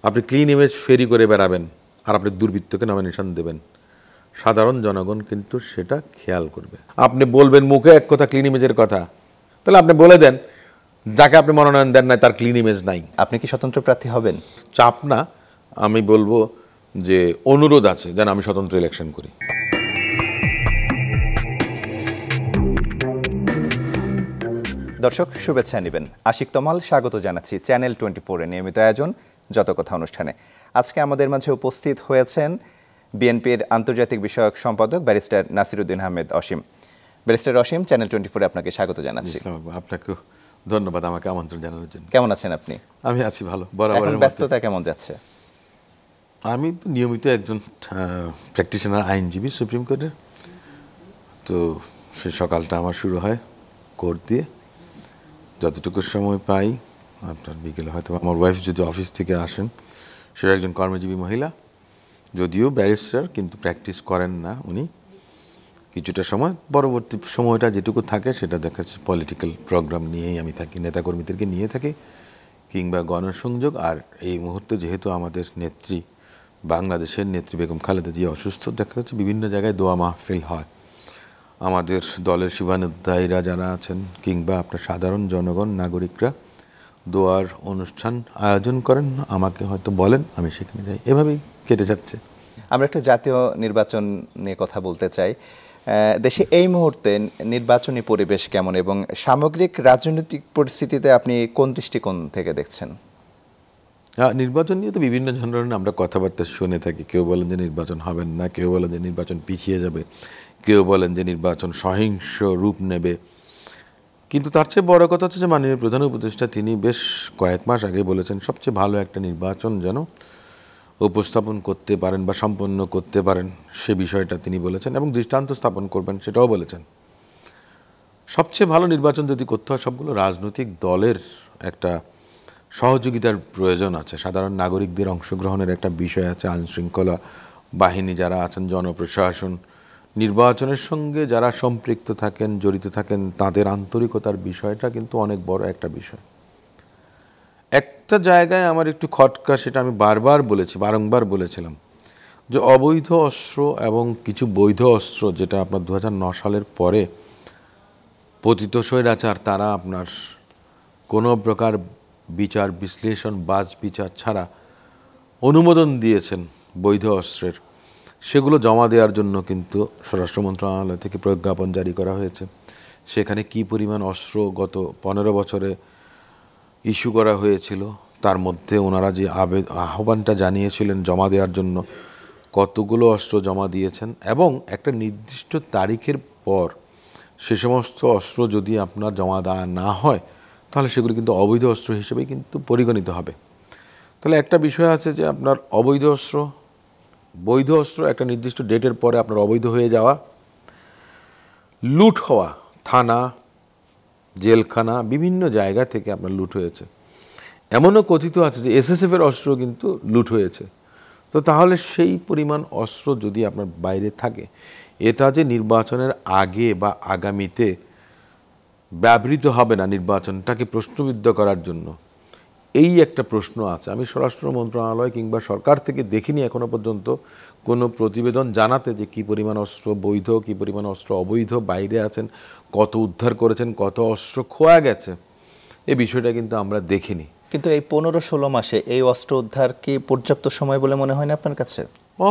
আপনি clean image ফেরি করে বেড়াবেন আর আপনি দুর্বৃত্তকে নমিনেশন দেবেন, সাধারণ জনগণ কিন্তু সেটা খেয়াল করবে। আপনি বলবেন মুখে এক কথা ক্লিন ইমেজের কথা, তাহলে আপনি বলে দেন যাকে আপনি মনোনয়ন দেন না তার ক্লিন ইমেজ নাই। আপনি কি স্বতন্ত্র প্রার্থী হবেন? চাপ না, আমি বলবো যে অনুরোধ আছে যেন আমি স্বতন্ত্র ইলেকশন করি। দর্শক শুভেচ্ছা নেবেন, আশিক তমাল স্বাগত জানাচ্ছি চ্যানেল 24 এর নিয়মিত আয়োজন যত কথা অনুষ্ঠানে। আজকে আমাদের মাঝে উপস্থিত হয়েছেন বিএনপির আন্তর্জাতিক বিষয়ক সম্পাদক ব্যারিস্টার নাসিরউদ্দিন আহমেদ অসীম। ব্যারিস্টার অসীম, চ্যানেল 24 আপনাকে স্বাগত জানাচ্ছি। আপনাকেও ধন্যবাদ আমাকে আমন্ত্রণ জানানোর জন্য। কেমন আছেন আপনি? আমি আছি ভালো। বরাবর। ব্যস্ততা কেমন যাচ্ছে? আমি তো নিয়মিত একজন প্র্যাকটিশনার আইনজীবী সুপ্রিম কোর্টের, তো সে সকালটা আমার শুরু হয় কোর্ট দিয়ে, যতটুকু সময় পাই। আপনার বিকেলে হয়তো আমার ওয়াইফ যদি অফিস থেকে আসেন, সে একজন কর্মজীবী মহিলা, যদিও ব্যারিস্টার, কিন্তু প্র্যাকটিস করেন না উনি। কিছুটা সময় পরবর্তী সময়টা যেটুকু থাকে সেটা দেখাচ্ছে পলিটিক্যাল প্রোগ্রাম নিয়েই আমি থাকি, নেতাকর্মীদেরকে নিয়ে থাকি, কিংবা গণসংযোগ। আর এই মুহূর্তে যেহেতু আমাদের নেত্রী, বাংলাদেশের নেত্রী বেগম খালেদা জিয়া অসুস্থ, দেখা যাচ্ছে বিভিন্ন জায়গায় দোয়া মাহফিল হয়। আমাদের দলের শুভানুধ্যায়ীরা যারা আছেন কিংবা আপনার সাধারণ জনগণ, নাগরিকরা দোয়ার অনুষ্ঠান আয়োজন করেন, আমাকে হয়তো বলেন, আমি সেখানে যাই, এভাবেই কেটে যাচ্ছে। আমরা একটু জাতীয় নির্বাচন নিয়ে কথা বলতে চাই। দেশে এই মুহূর্তে নির্বাচনী পরিবেশ কেমন এবং সামগ্রিক রাজনৈতিক পরিস্থিতিতে আপনি কোন দৃষ্টিকোণ থেকে দেখছেন? নির্বাচন নিয়ে তো বিভিন্ন ধরনের আমরা কথাবার্তা শুনে থাকি। কেউ বলেন যে নির্বাচন হবেন না, কেউ বলেন যে নির্বাচন পিছিয়ে যাবে, কেউ বলেন যে নির্বাচন সহিংস রূপ নেবে। কিন্তু তার চেয়ে বড় কথা হচ্ছে যে মাননীয় প্রধান উপদেষ্টা তিনি বেশ কয়েক মাস আগে বলেছেন সবচেয়ে ভালো একটা নির্বাচন যেন উপস্থাপন করতে পারেন বা সম্পন্ন করতে পারেন, সে বিষয়টা তিনি বলেছেন এবং দৃষ্টান্ত স্থাপন করবেন সেটাও বলেছেন। সবচেয়ে ভালো নির্বাচন যদি করতে হয়, সবগুলো রাজনৈতিক দলের একটা সহযোগিতার প্রয়োজন আছে, সাধারণ নাগরিকদের অংশগ্রহণের একটা বিষয় আছে, আইনশৃঙ্খলা বাহিনী যারা আছেন, জনপ্রশাসন, নির্বাচনের সঙ্গে যারা সম্পৃক্ত থাকেন, জড়িত থাকেন, তাদের আন্তরিকতার বিষয়টা কিন্তু অনেক বড় একটা বিষয়। একটা জায়গায় আমার একটু খটকা, সেটা আমি বারংবার বলেছিলাম, যে অবৈধ অস্ত্র এবং কিছু বৈধ অস্ত্র, যেটা আপনার 2009 সালের পরে পতিত স্বৈরাচার তারা আপনার কোনো প্রকার বিচার বিশ্লেষণ, বাজ বিচার ছাড়া অনুমোদন দিয়েছেন বৈধ অস্ত্রের, সেগুলো জমা দেওয়ার জন্য কিন্তু স্বরাষ্ট্র মন্ত্রণালয় থেকে প্রজ্ঞাপন জারি করা হয়েছে। সেখানে কি পরিমাণ অস্ত্র গত 15 বছরে ইস্যু করা হয়েছিল, তার মধ্যে ওনারা যে আহ্বানটা জানিয়েছিলেন জমা দেওয়ার জন্য, কতগুলো অস্ত্র জমা দিয়েছেন, এবং একটা নির্দিষ্ট তারিখের পর সে সমস্ত অস্ত্র যদি আপনার জমা দেওয়া না হয়, তাহলে সেগুলো কিন্তু অবৈধ অস্ত্র হিসেবে কিন্তু পরিগণিত হবে। তাহলে একটা বিষয় আছে যে আপনার অবৈধ অস্ত্র, বৈধ অস্ত্র একটা নির্দিষ্ট ডেটের পরে আপনার অবৈধ হয়ে যাওয়া, লুট হওয়া, থানা, জেলখানা, বিভিন্ন জায়গা থেকে আপনার লুট হয়েছে। এমনও কথিত আছে যে এসএসএফের অস্ত্র কিন্তু লুট হয়েছে। তো তাহলে সেই পরিমাণ অস্ত্র যদি আপনার বাইরে থাকে, এটা যে নির্বাচনের আগে বা আগামীতে ব্যবহৃত হবে না নির্বাচনটাকে প্রশ্নবিদ্ধ করার জন্য, এই একটা প্রশ্ন আছে। আমি স্বরাষ্ট্র মন্ত্রণালয় কিংবা সরকার থেকে দেখিনি এখনো পর্যন্ত কোনো প্রতিবেদন জানাতে যে কী পরিমাণ অস্ত্র বৈধ, কী পরিমাণ অস্ত্র অবৈধ বাইরে আছেন, কত উদ্ধার করেছেন, কত অস্ত্র খোয়া গেছে, এই বিষয়টা কিন্তু আমরা দেখিনি। কিন্তু এই 15-16 মাসে এই অস্ত্র উদ্ধার কি পর্যাপ্ত সময় বলে মনে হয় না আপনার কাছে?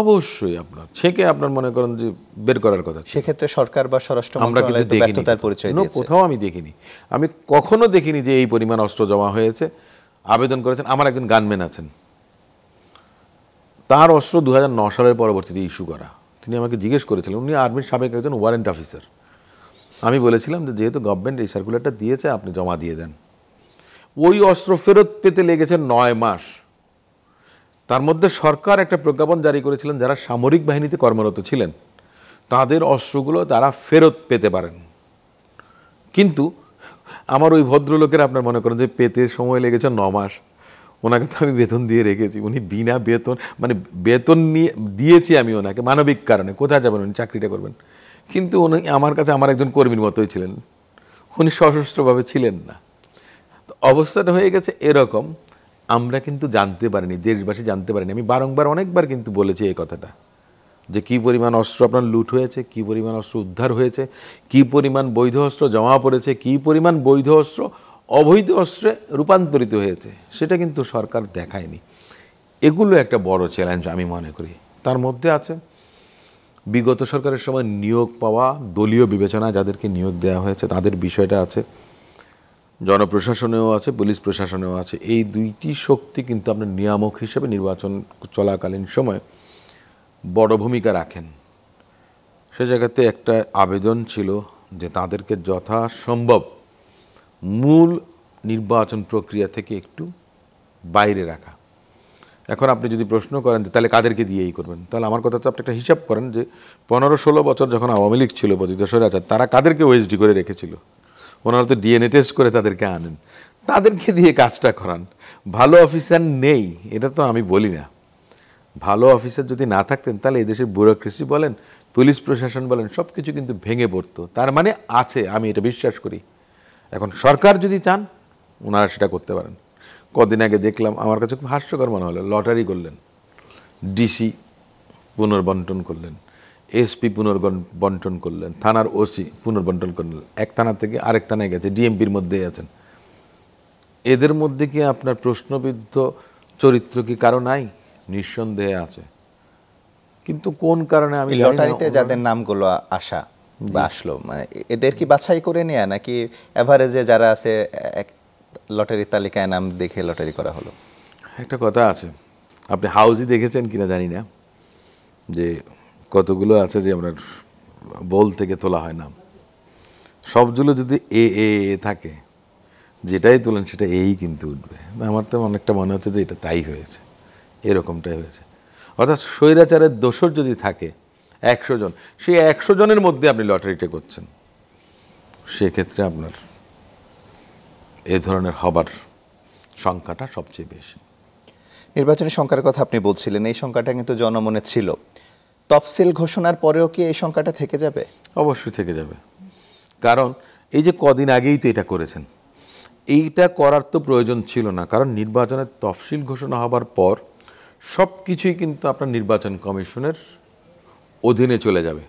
অবশ্যই আপনার ছেকে আপনার মনে করেন যে বের করার কথা, সেক্ষেত্রে সরকার বা স্বরাষ্ট্র মন্ত্রণালয় তো ব্যর্থতার পরিচয় দিয়েছে। কোথাও আমি দেখিনি, আমি কখনো দেখিনি যে এই পরিমাণ অস্ত্র জমা হয়েছে। আবেদন করেছেন, আমার একজন গানম্যান আছেন, তার অস্ত্র 2009 সালের পরবর্তীতে ইস্যু করা। তিনি আমাকে জিজ্ঞেস করেছিলেন, উনি আর্মির সাবেক একজন ওয়ারেন্ট অফিসার। আমি বলেছিলাম যে যেহেতু গভর্নমেন্ট এই সার্কুলারটা দিয়েছে, আপনি জমা দিয়ে দেন। ওই অস্ত্র ফেরত পেতে লেগেছে 9 মাস। তার মধ্যে সরকার একটা প্রজ্ঞাপন জারি করেছিলেন, যারা সামরিক বাহিনীতে কর্মরত ছিলেন তাদের অস্ত্রগুলো তারা ফেরত পেতে পারেন। কিন্তু আমার ওই ভদ্রলোকের আপনার মনে করেন যে পেতে সময় লেগেছে 9 মাস। ওনাকে তো আমি বেতন দিয়ে রেখেছি, উনি বিনা বেতন, মানে বেতন নিয়ে দিয়েছি আমি ওনাকে মানবিক কারণে, কোথায় যাবেন উনি, চাকরিটা করবেন। কিন্তু উনি আমার কাছে আমার একজন কর্মীর মতোই ছিলেন, উনি সশস্ত্রভাবে ছিলেন না। তো অবস্থাটা হয়ে গেছে এরকম। আমরা কিন্তু জানতে পারিনি, দেশবাসী জানতে পারিনি। আমি বারংবার অনেকবার কিন্তু বলেছি এই কথাটা, যে কী পরিমাণ অস্ত্র আপনার লুট হয়েছে, কী পরিমাণ অস্ত্র উদ্ধার হয়েছে, কী পরিমাণ বৈধ অস্ত্র জমা পড়েছে, কী পরিমাণ বৈধ অস্ত্র অবৈধ অস্ত্রে রূপান্তরিত হয়েছে, সেটা কিন্তু সরকার দেখায়নি। এগুলো একটা বড় চ্যালেঞ্জ আমি মনে করি। তার মধ্যে আছে বিগত সরকারের সময় নিয়োগ পাওয়া, দলীয় বিবেচনা যাদেরকে নিয়োগ দেওয়া হয়েছে তাদের বিষয়টা আছে, জনপ্রশাসনেও আছে, পুলিশ প্রশাসনেও আছে। এই দুইটি শক্তি কিন্তু আপনার নিয়ামক হিসেবে নির্বাচন চলাকালীন সময় বড় ভূমিকা রাখেন। সে জায়গাতে একটা আবেদন ছিল যে তাদেরকে যথাসম্ভব মূল নির্বাচন প্রক্রিয়া থেকে একটু বাইরে রাখা। এখন আপনি যদি প্রশ্ন করেন যে তাহলে কাদেরকে দিয়েই করবেন, তাহলে আমার কথা হচ্ছে আপনি একটা হিসাব করেন যে 15-16 বছর যখন আওয়ামী লীগ ছিল, পতিত স্বৈরাচার, তারা কাদেরকে ওএসডি করে রেখেছিল? ওনারা তো ডিএনএ টেস্ট করে তাদেরকে আনেন, তাদেরকে দিয়ে কাজটা করান। ভালো অফিসার নেই এটা তো আমি বলি না, ভালো অফিসার যদি না থাকতেন তাহলে এই দেশের ব্যুরোক্রেসি বলেন, পুলিশ প্রশাসন বলেন, সব কিছু কিন্তু ভেঙে পড়তো। তার মানে আছে, আমি এটা বিশ্বাস করি। এখন সরকার যদি চান ওনারা সেটা করতে পারেন। কদিন আগে দেখলাম, আমার কাছে খুব হাস্যকর মনে হলো, লটারি করলেন, ডিসি পুনর্বন্টন করলেন, এসপি পুনর্বন্টন করলেন, থানার ওসি পুনর্বন্টন করলেন, এক থানা থেকে আরেক থানায় গেছে, ডিএমপির মধ্যেই আছেন। এদের মধ্যে কি আপনার প্রশ্নবিদ্ধ চরিত্র কি কারো নাই? নিঃসন্দেহে আছে, কিন্তু কোন কারণে আমি লটারিতে যাদের নামগুলো আসা বা আসলো, মানে এদের কি বাছাই করে নেয়া নাকি এভারেজে যারা আছে লটারির তালিকায় নাম দেখে লটারি করা হলো? একটা কথা আছে, আপনি হাউজি দেখেছেন কিনা জানি না, যে কতগুলো আছে যে আপনার বোল থেকে তোলা হয় নাম, সবগুলো যদি এ থাকে, যেটাই তোলেন সেটা এই কিন্তু উঠবে। আমার তো অনেকটা মনে হচ্ছে যে এটা তাই হয়েছে, এরকমটাই হয়েছে। অর্থাৎ স্বৈরাচারের দোসর যদি থাকে 100 জন, সেই 100 জনের মধ্যে আপনি লটারিটা করছেন, সেক্ষেত্রে আপনার এ ধরনের হবার সংখ্যাটা সবচেয়ে বেশি। নির্বাচনী সংখ্যার কথা আপনি বলছিলেন, এই সংখ্যাটা কিন্তু জনমনে ছিল। তফসিল ঘোষণার পরেও কি এই সংখ্যাটা থেকে যাবে? অবশ্যই থেকে যাবে, কারণ এই যে কদিন আগেই তো এটা করেছেন, এইটা করার তো প্রয়োজন ছিল না। কারণ নির্বাচনের তফসিল ঘোষণা হবার পর সব কিছুই কিন্তু আপনার নির্বাচন কমিশনের অধীনে চলে যাবে।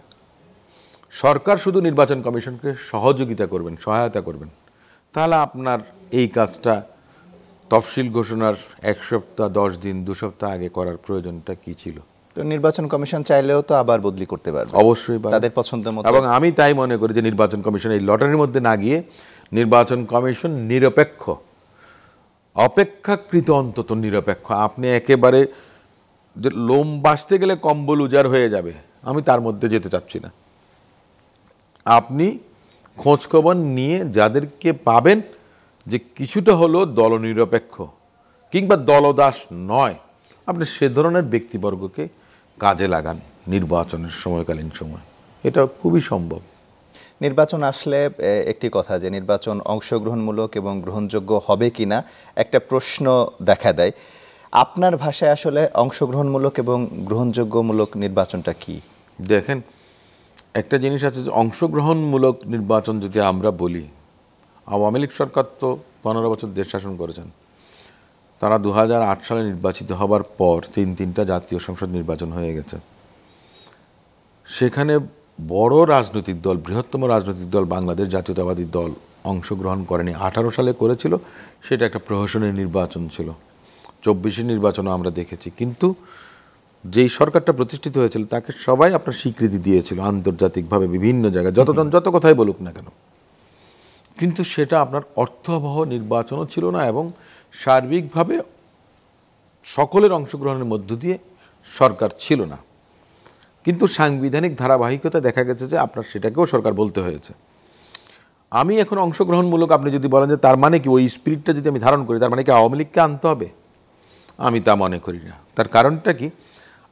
সরকার শুধু নির্বাচন কমিশনকে সহযোগিতা করবেন, সহায়তা করবেন। তাহলে আপনার এই কাজটা তফসিল ঘোষণার 1 সপ্তাহ, 10 দিন, 2 সপ্তাহ আগে করার প্রয়োজনটা কি ছিল? তো নির্বাচন কমিশন চাইলেও তো আবার বদলি করতে পারবে, অবশ্যই তাদের পছন্দ মতো। এবং আমি তাই মনে করি যে নির্বাচন কমিশন এই লটারির মধ্যে না গিয়ে নির্বাচন কমিশন নিরপেক্ষ, অপেক্ষাকৃত অন্তত নিরপেক্ষ। আপনি একেবারে যে লোম বাঁচতে গেলে কম্বল উজাড় হয়ে যাবে, আমি তার মধ্যে যেতে চাচ্ছি না। আপনি খোঁজখবর নিয়ে যাদেরকে পাবেন যে কিছুটা হলো দলনিরপেক্ষ কিংবা দলদাস নয়, আপনি সে ধরনের ব্যক্তিবর্গকে কাজে লাগান নির্বাচনের সময়কালীন সময়, এটা খুবই সম্ভব। নির্বাচন আসলে একটি কথা, যে নির্বাচন অংশগ্রহণমূলক এবং গ্রহণযোগ্য হবে কিনা একটা প্রশ্ন দেখা দেয়। আপনার ভাষায় আসলে অংশগ্রহণমূলক এবং গ্রহণযোগ্যমূলক নির্বাচনটা কি? দেখেন, একটা জিনিস আছে যে অংশগ্রহণমূলক নির্বাচন যদি আমরা বলি, আওয়ামী লীগ সরকার তো 15 বছর দেশ শাসন করেছেন। তারা 2008 সালে নির্বাচিত হবার পর 3টা জাতীয় সংসদ নির্বাচন হয়ে গেছে। সেখানে বড় রাজনৈতিক দল, বৃহত্তম রাজনৈতিক দল বাংলাদেশ জাতীয়তাবাদী দল অংশগ্রহণ করেনি। 18 সালে করেছিল, সেটা একটা প্রহসনের নির্বাচন ছিল। 24 নির্বাচনও আমরা দেখেছি, কিন্তু যেই সরকারটা প্রতিষ্ঠিত হয়েছিল তাকে সবাই আপনার স্বীকৃতি দিয়েছিল আন্তর্জাতিকভাবে বিভিন্ন জায়গায়, যতজন যত কথাই বলুক না কেন। কিন্তু সেটা আপনার অর্থবহ নির্বাচনও ছিল না, এবং সার্বিকভাবে সকলের অংশগ্রহণের মধ্য দিয়ে সরকার ছিল না। কিন্তু সাংবিধানিক ধারাবাহিকতা দেখা গেছে যে আপনার সেটাকেও সরকার বলতে হয়েছে। আমি এখন অংশগ্রহণমূলক, আপনি যদি বলেন যে তার মানে কি ওই স্পিরিটটা যদি আমি ধারণ করি, তার মানে কি আওয়ামী লীগকে আনতে হবে? আমি তা মনে করি না। তার কারণটা কি?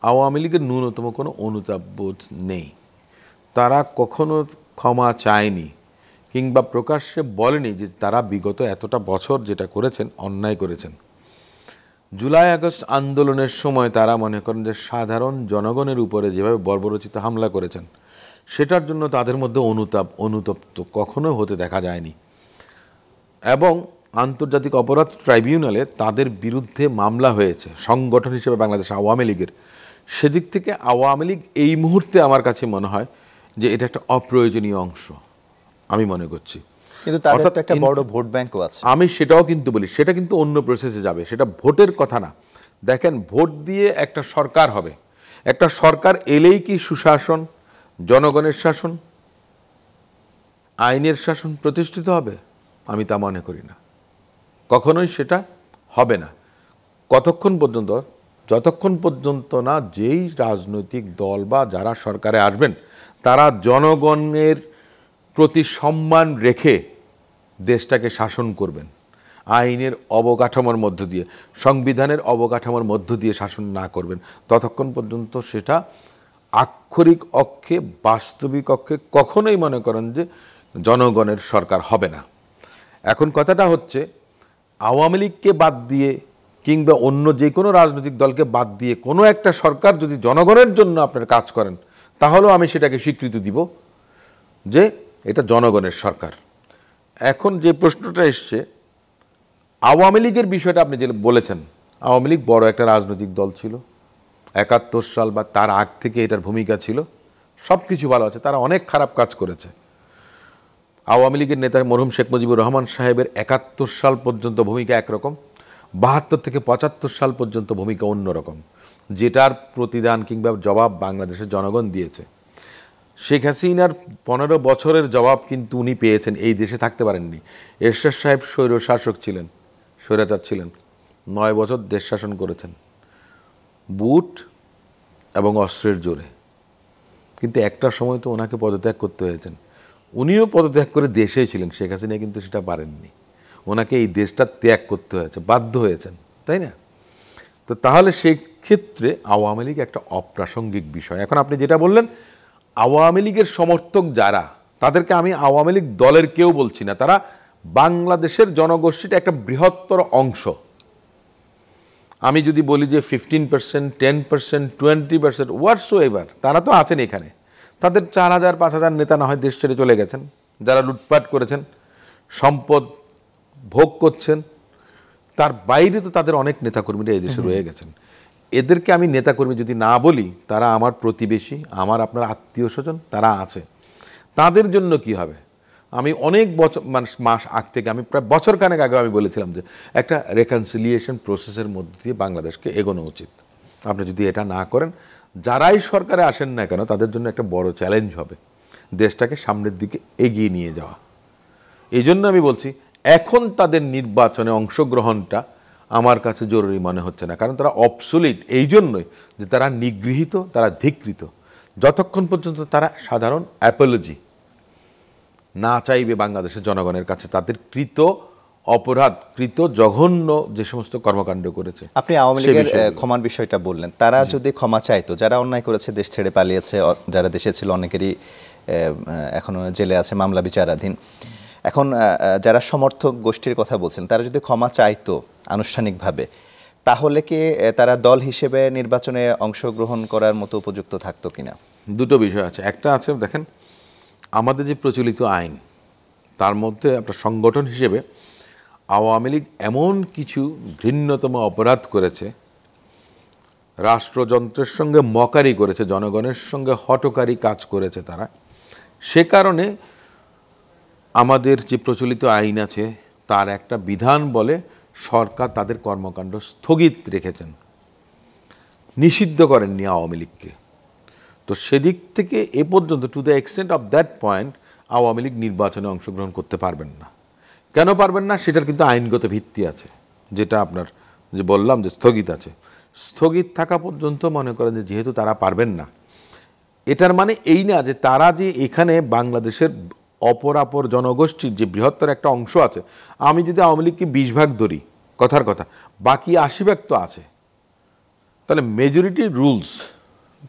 আওয়ামী লীগের ন্যূনতম কোনো অনুতাপবোধ নেই। তারা কখনো ক্ষমা চায়নি কিংবা প্রকাশ্যে বলেনি যে তারা বিগত এতটা বছর যেটা করেছেন অন্যায় করেছেন। জুলাই আগস্ট আন্দোলনের সময় তারা মনে করেন যে সাধারণ জনগণের উপরে যেভাবে বর্বরচিত হামলা করেছেন, সেটার জন্য তাদের মধ্যে অনুতপ্ত কখনো হতে দেখা যায়নি। এবং আন্তর্জাতিক অপরাধ ট্রাইব্যুনালে তাদের বিরুদ্ধে মামলা হয়েছে সংগঠন হিসেবে বাংলাদেশ আওয়ামী লীগের, সেদিক থেকে আওয়ামী লীগ এই মুহূর্তে আমার কাছে মনে হয় যে এটা একটা অপ্রয়োজনীয় অংশ আমি মনে করছি। কিন্তু তাদের তো একটা বড় ভোট ব্যাংকও আছে। আমি সেটাও কিন্তু বলি, সেটা কিন্তু অন্য প্রসেসে যাবে, সেটা ভোটের কথা না। দেখেন, ভোট দিয়ে একটা সরকার হবে, একটা সরকার এলেই কি সুশাসন, জনগণের শাসন, আইনের শাসন প্রতিষ্ঠিত হবে? আমি তা মনে করি না, কখনোই সেটা হবে না। যতক্ষণ পর্যন্ত না যেই রাজনৈতিক দল বা যারা সরকারে আসবেন তারা জনগণের প্রতি সম্মান রেখে দেশটাকে শাসন করবেন, আইনের অবকাঠামোর মধ্য দিয়ে, সংবিধানের অবকাঠামোর মধ্য দিয়ে শাসন না করবেন, ততক্ষণ পর্যন্ত সেটা আক্ষরিক অক্ষে, বাস্তবিক অক্ষে কখনোই মনে করেন যে জনগণের সরকার হবে না। এখন কথাটা হচ্ছে, আওয়ামী লীগকে বাদ দিয়ে কিংবা অন্য যে কোনো রাজনৈতিক দলকে বাদ দিয়ে কোনো একটা সরকার যদি জনগণের জন্য আপনার কাজ করেন, তাহলেও আমি সেটাকে স্বীকৃতি দিব যে এটা জনগণের সরকার। এখন যে প্রশ্নটা এসছে আওয়ামী লীগের বিষয়টা, আপনি যে বলেছেন, আওয়ামী লীগ বড় একটা রাজনৈতিক দল ছিল, ৭১ সাল বা তার আগ থেকে এটার ভূমিকা ছিল, সব কিছু ভালো আছে, তারা অনেক খারাপ কাজ করেছে। আওয়ামী লীগের নেতা মরহুম শেখ মুজিবুর রহমান সাহেবের ৭১ সাল পর্যন্ত ভূমিকা একরকম, ৭২ থেকে ৭৫ সাল পর্যন্ত ভূমিকা অন্যরকম, যেটার প্রতিদান কিংবা জবাব বাংলাদেশের জনগণ দিয়েছে। শেখ হাসিনার ১৫ বছরের জবাব কিন্তু উনি পেয়েছেন, এই দেশে থাকতে পারেননি। এরশাদ সাহেব স্বৈরশাসক ছিলেন, স্বৈরাচার ছিলেন, ৯ বছর দেশ শাসন করেছেন বুট এবং অস্ত্রের জোরে, কিন্তু একটা সময় তো ওনাকে পদত্যাগ করতে হয়েছেন। উনিও পদত্যাগ করে দেশেই ছিলেন, শেখ হাসিনা কিন্তু সেটা পারেননি, ওনাকে এই দেশটা ত্যাগ করতে হয়েছে, বাধ্য হয়েছেন, তাই না? তো তাহলে সেই ক্ষেত্রে আওয়ামী লীগ একটা অপ্রাসঙ্গিক বিষয়। এখন আপনি যেটা বললেন, আওয়ামী লীগের সমর্থক যারা, তাদেরকে আমি আওয়ামী লীগ দলের কেউ বলছি না, তারা বাংলাদেশের জনগোষ্ঠীটা একটা বৃহত্তর অংশ। আমি যদি বলি যে 15%, 10%, 20%, হোয়াটসোএভার, তারা তো আছেন এখানে। তাদের ৪,০০০, ৫,০০০ নেতা না হয় দেশ ছেড়ে চলে গেছেন, যারা লুটপাট করেছেন, সম্পদ ভোগ করছেন, তার বাইরে তো তাদের অনেক নেতাকর্মীরা এই দেশে রয়ে গেছেন। এদেরকে আমি নেতাকর্মী যদি না বলি, তারা আমার প্রতিবেশী, আমার আপনার আত্মীয় স্বজন, তারা আছে। তাদের জন্য কি হবে? আমি অনেক বছর মাস আগ থেকে, আমি প্রায় বছরখানেক আগে আমি বলেছিলাম যে একটা রেকনসিলিয়েশন প্রসেসের মধ্যে দিয়ে বাংলাদেশকে এগোনো উচিত। আপনি যদি এটা না করেন, যারাই সরকারে আসেন না কেন তাদের জন্য একটা বড় চ্যালেঞ্জ হবে দেশটাকে সামনের দিকে এগিয়ে নিয়ে যাওয়া। এই জন্য আমি বলছি, এখন তাদের নির্বাচনে অংশগ্রহণটা আমার কাছে জরুরি মনে হচ্ছে না, কারণ তারা অবসোলিট এই জন্যই যে তারা নিগৃহীত, তারা ধিকৃত। যতক্ষণ পর্যন্ত তারা সাধারণ অ্যাপোলজি না চাইবে বাংলাদেশের জনগণের কাছে তাদের কৃত অপরাধ, কৃত জঘন্য যে সমস্ত কর্মকাণ্ড করেছে। আপনি আওয়ামী লীগের ক্ষমার বিষয়টা বললেন, তারা যদি ক্ষমা চাইতো, যারা অন্যায় করেছে, দেশ ছেড়ে পালিয়েছে, যারা দেশে ছিল অনেকেরই এখনো জেলে আছে, মামলা বিচারাধীন, এখন যারা সমর্থক গোষ্ঠীর কথা বলছেন, তারা যদি ক্ষমা চাইতো আনুষ্ঠানিকভাবে, তাহলে কি তারা দল হিসেবে নির্বাচনে অংশগ্রহণ করার মতো উপযুক্ত থাকতো কিনা? দুটো বিষয় আছে। একটা আছে, দেখেন আমাদের যে প্রচলিত আইন, তার মধ্যে একটা সংগঠন হিসেবে আওয়ামী লীগ এমন কিছু ঘৃণ্যতম অপরাধ করেছে, রাষ্ট্রযন্ত্রের সঙ্গে মকারি করেছে, জনগণের সঙ্গে হঠকারী কাজ করেছে তারা। সে কারণে আমাদের যে প্রচলিত আইন আছে তার একটা বিধান বলে সরকার তাদের কর্মকাণ্ড স্থগিত রেখেছেন, নিষিদ্ধ করেননি আওয়ামী লীগকে। তো সেদিক থেকে এ পর্যন্ত, to the extent of that point, Awami League নির্বাচনে অংশগ্রহণ করতে পারবেন না। কেন পারবেন না? সেটার কিন্তু আইনগত ভিত্তি আছে, যেটা আপনার যে বললাম যে স্থগিত আছে। স্থগিত থাকা পর্যন্ত মনে করেন যে যেহেতু তারা পারবেন না, এটার মানে এই না যে তারা যে এখানে বাংলাদেশের অপরাপর জনগোষ্ঠীর যে বৃহত্তর একটা অংশ আছে, আমি যদি আওয়ামী লীগকে 20 ভাগ ধরি, কথার কথা, বাকি 80 ভাগ তো আছে, তাহলে মেজরিটি রুলস,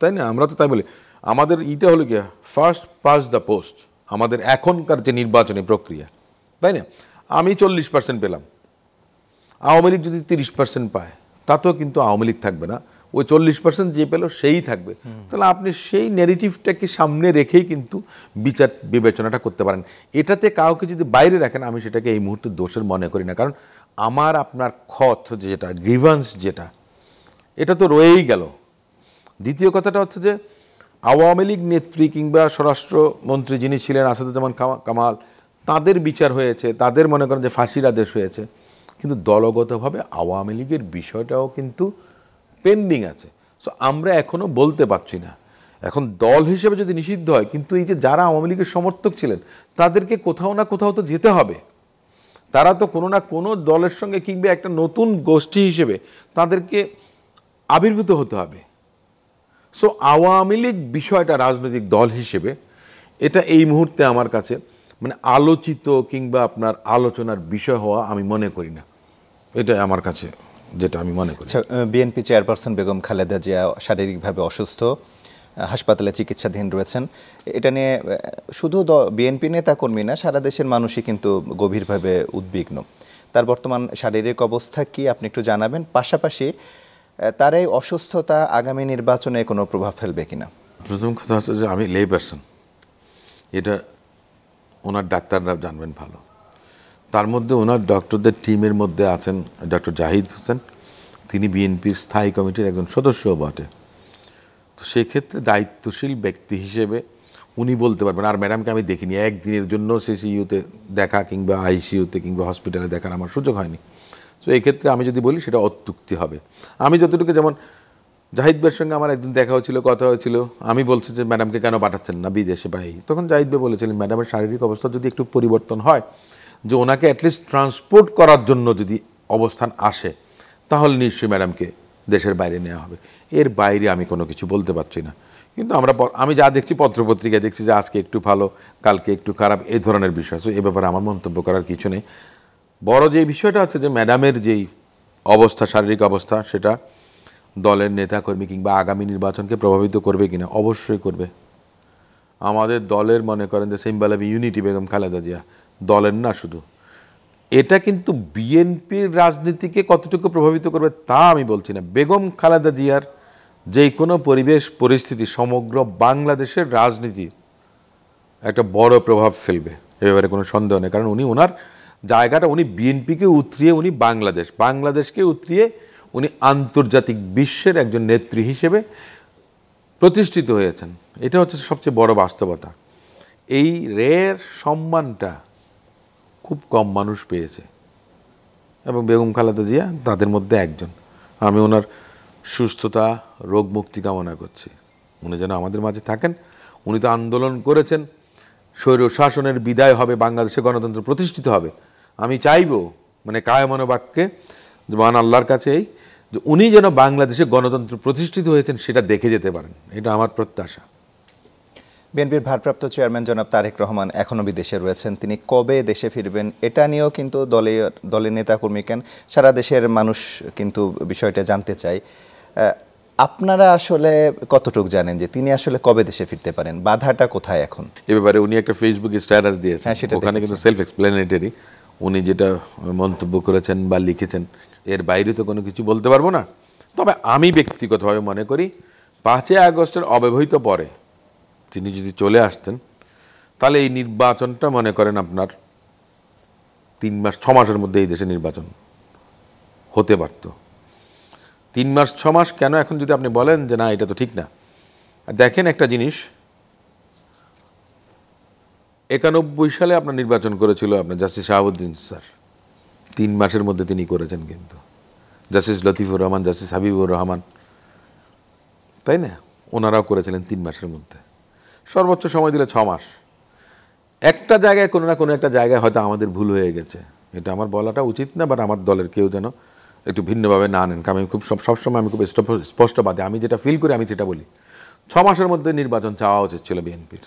তাই না? আমরা তো তাই বলি, আমাদের ইটা হলো কি, ফার্স্ট পাস দ্য পোস্ট, আমাদের এখনকার যে নির্বাচনী প্রক্রিয়া, তাই না? আমি 40% পেলাম, আওয়ামী লীগ যদি 30% পায়, তাতেও কিন্তু আওয়ামী লীগ থাকবে না, ওই 40% যে পেল সেই থাকবে, তাহলে আপনি সেই ন্যারেটিভটাকে সামনে রেখেই কিন্তু বিচার বিবেচনাটা করতে পারেন। এটাতে কাউকে যদি বাইরে রাখেন, আমি সেটাকে এই মুহূর্তে দোষের মনে করি না, কারণ আমার আপনার ক্ষত যেটা, গ্রিভান্স যেটা, এটা তো রয়েই গেল। দ্বিতীয় কথাটা হচ্ছে যে আওয়ামী লীগ নেত্রী কিংবা স্বরাষ্ট্রমন্ত্রী যিনি ছিলেন আসাদুজ্জামান কামাল, তাদের বিচার হয়েছে, তাদের মনে করেন যে ফাঁসির আদেশ হয়েছে, কিন্তু দলগতভাবে আওয়ামী লীগের বিষয়টাও কিন্তু পেন্ডিং আছে। সো আমরা এখনও বলতে পারছি না। এখন দল হিসেবে যদি নিষিদ্ধ হয়, কিন্তু এই যে যারা আওয়ামী লীগের সমর্থক ছিলেন তাদেরকে কোথাও না কোথাও তো যেতে হবে। তারা তো কোনো না কোনো দলের সঙ্গে কিংবা একটা নতুন গোষ্ঠী হিসেবে তাদেরকে আবির্ভূত হতে হবে। সো আওয়ামী লীগ বিষয়টা রাজনৈতিক দল হিসেবে এটা এই মুহূর্তে আমার কাছে মানে আলোচিত কিংবা আপনার আলোচনার বিষয় হওয়া আমি মনে করি না। এটা আমার কাছে যেটা আমি মনে করি। বিএনপি চেয়ারপারসন বেগম খালেদা জিয়া শারীরিকভাবে অসুস্থ, হাসপাতালে চিকিৎসাধীন রয়েছেন। এটা নিয়ে শুধু বিএনপি নেতাকর্মী না, সারা দেশের মানুষই কিন্তু গভীরভাবে উদ্বিগ্ন। তার বর্তমান শারীরিক অবস্থা কি আপনি একটু জানাবেন? পাশাপাশি তার এই অসুস্থতা আগামী নির্বাচনে কোনো প্রভাব ফেলবে কিনা? প্রথম কথা হচ্ছে যে আমি লে পারসন, এটা ওনার ডাক্তাররা জানবেন ভালো। তার মধ্যে ওনার ডক্টরদের টিমের মধ্যে আছেন ডক্টর জাহিদ হোসেন, তিনি বিএনপির স্থায়ী কমিটির একজন সদস্যও বটে। তো সেক্ষেত্রে দায়িত্বশীল ব্যক্তি হিসেবে উনি বলতে পারবেন। আর ম্যাডামকে আমি দেখিনি, একদিনের জন্য সিসিইউতে দেখা কিংবা আইসিইউতে কিংবা হসপিটালে দেখার আমার সুযোগ হয়নি। তো এই ক্ষেত্রে আমি যদি বলি সেটা অত্যুক্তি হবে। আমি যতটুকু, যেমন জাহিদ ভাইয়ের সঙ্গে আমার একদিন দেখা হয়েছিল, কথা হয়েছিল, আমি বলছি যে ম্যাডামকে কেন পাঠাচ্ছেন না বিদেশে বা এই, তখন জাহিদ ভাই বলেছিলেন ম্যাডামের শারীরিক অবস্থা যদি একটু পরিবর্তন হয়, যে ওনাকে অ্যাটলিস্ট ট্রান্সপোর্ট করার জন্য যদি অবস্থান আসে, তাহলে নিশ্চয়ই ম্যাডামকে দেশের বাইরে নেওয়া হবে। এর বাইরে আমি কোনো কিছু বলতে পারছি না। কিন্তু আমি যা দেখছি পত্রপত্রিকায় দেখছি যে আজকে একটু ভালো, কালকে একটু খারাপ, এই ধরনের বিষয়। এ ব্যাপারে আমার মন্তব্য করার কিছু নেই। বড় যে বিষয়টা হচ্ছে যে ম্যাডামের যেই অবস্থা, শারীরিক অবস্থা, সেটা দলের নেতাকর্মী কিংবা আগামী নির্বাচনকে প্রভাবিত করবে কিনা, অবশ্যই করবে। আমাদের দলের মনে করেন যে symbol of unity Begum Khaleda Zia, দলের না শুধু, এটা কিন্তু বিএনপির রাজনীতিকে কতটুকু প্রভাবিত করবে তা আমি বলছি না। বেগম খালেদা জিয়ার যে কোনো পরিবেশ পরিস্থিতি সমগ্র বাংলাদেশের রাজনীতি একটা বড় প্রভাব ফেলবে, এ ব্যাপারে কোনো সন্দেহ নেই। কারণ উনি ওনার জায়গাটা, উনি বিএনপিকে উতরিয়ে উনি বাংলাদেশকে উতরিয়ে উনি আন্তর্জাতিক বিশ্বের একজন নেত্রী হিসেবে প্রতিষ্ঠিত হয়েছেন। এটা হচ্ছে সবচেয়ে বড় বাস্তবতা। এই রের সম্মানটা খুব কম মানুষ পেয়েছে এবং বেগম খালেদা জিয়া তাদের মধ্যে একজন। আমি ওনার সুস্থতা, রোগ মুক্তি কামনা করছি। উনি যেন আমাদের মাঝে থাকেন। উনি তো আন্দোলন করেছেন, স্বৈর শাসনের বিদায় হবে, বাংলাদেশে গণতন্ত্র প্রতিষ্ঠিত হবে। আমি চাইব মানে কায় মনোবাক্যে মহান আল্লাহর কাছে এই যে উনি যেন বাংলাদেশে গণতন্ত্র প্রতিষ্ঠিত হয়েছেন সেটা দেখে যেতে পারেন, এটা আমার প্রত্যাশা। বিএনপির ভারপ্রাপ্ত চেয়ারম্যান জনাব তারেক রহমান এখনও বিদেশে রয়েছেন। তিনি কবে দেশে ফিরবেন এটা নিয়েও কিন্তু দলের নেতাকর্মী কেন সারা দেশের মানুষ কিন্তু বিষয়টা জানতে চায়। আপনারা আসলে কতটুকু জানেন যে তিনি আসলে কবে দেশে ফিরতে পারেন? বাধাটা কোথায় এখন? এ ব্যাপারে উনি একটা ফেসবুকে স্ট্যাটাস দিয়েছেন, ওখানে কিন্তু সেলফ এক্সপ্লেনেটরি। উনি যেটা মন্তব্য করেছেন বা লিখেছেন এর বাইরে তো কোনো কিছু বলতে পারবো না। তবে আমি ব্যক্তিগতভাবে মনে করি 5ই আগস্টের অব্যবহিত পরে তিনি যদি চলে আসতেন, তাহলে এই নির্বাচনটা মনে করেন আপনার 3 মাস 6 মাসের মধ্যে এই দেশে নির্বাচন হতে পারত। 3 মাস 6 মাস কেন এখন যদি আপনি বলেন যে না এটা তো ঠিক না, দেখেন একটা জিনিস, 91 সালে আপনার নির্বাচন করেছিল আপনার জাস্টিস শাহাবুদ্দিন স্যার, 3 মাসের মধ্যে তিনি করেছেন। কিন্তু জাস্টিস লতিফুর রহমান, জাস্টিস হাবিবুর রহমান, তাই না, ওনারাও করেছিলেন 3 মাসের মধ্যে। সর্বোচ্চ সময় দিলে 6 মাস। একটা জায়গায় কোনো না কোনো একটা জায়গায় হয়তো আমাদের ভুল হয়ে গেছে, এটা আমার বলাটা উচিত না, বাট আমার দলের কেউ যেন একটু ভিন্নভাবে না নেন। কারণ আমি খুব সবসময় আমি খুব স্পষ্টবাদী, আমি যেটা ফিল করি আমি সেটা বলি। 6 মাসের মধ্যে নির্বাচন চাওয়া উচিত ছিল বিএনপির।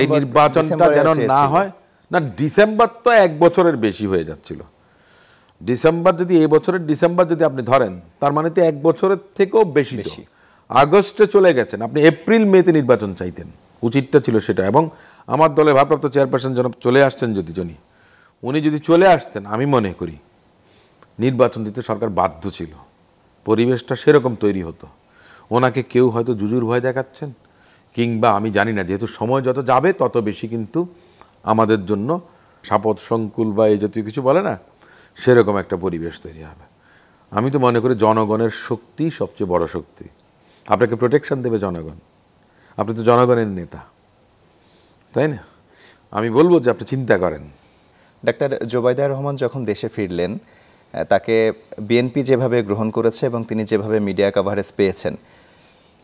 এই নির্বাচনটা যেন না হয় না, ডিসেম্বর তো 1 বছরের বেশি হয়ে যাচ্ছিল। ডিসেম্বর যদি এই বছরের ডিসেম্বর যদি আপনি ধরেন, তার মানে তো 1 বছরের থেকেও বেশি। আগস্টে চলে গেছেন, আপনি এপ্রিল মেতে নির্বাচন চাইতেন, উচিতটা ছিল সেটা। এবং আমার দলের ভারপ্রাপ্ত চেয়ারপারসন জনাব চলে আসছেন, উনি যদি চলে আসতেন, আমি মনে করি নির্বাচন দিতে সরকার বাধ্য ছিল। পরিবেশটা সেরকম তৈরি হতো, ওনাকে কেউ হয়তো জুজুর ভয় দেখাচ্ছেন, কিংবা আমি জানি না, যেহেতু সময় যত যাবে তত বেশি কিন্তু আমাদের জন্য সাপদ সংকুল বা এই জাতীয় কিছু বলে না, সেরকম একটা পরিবেশ তৈরি হবে। আমি তো মনে করি জনগণের শক্তি সবচেয়ে বড় শক্তি। আপনাকে প্রোটেকশন দেবে জনগণ, আপনি তো জনগণের নেতা, তাই না? আমি বলবো যে আপনি চিন্তা করেন। ডাক্তার জোবাইদা রহমান যখন দেশে ফিরলেন, তাকে বিএনপি যেভাবে গ্রহণ করেছে এবং তিনি যেভাবে মিডিয়া কভারেজ পেয়েছেন,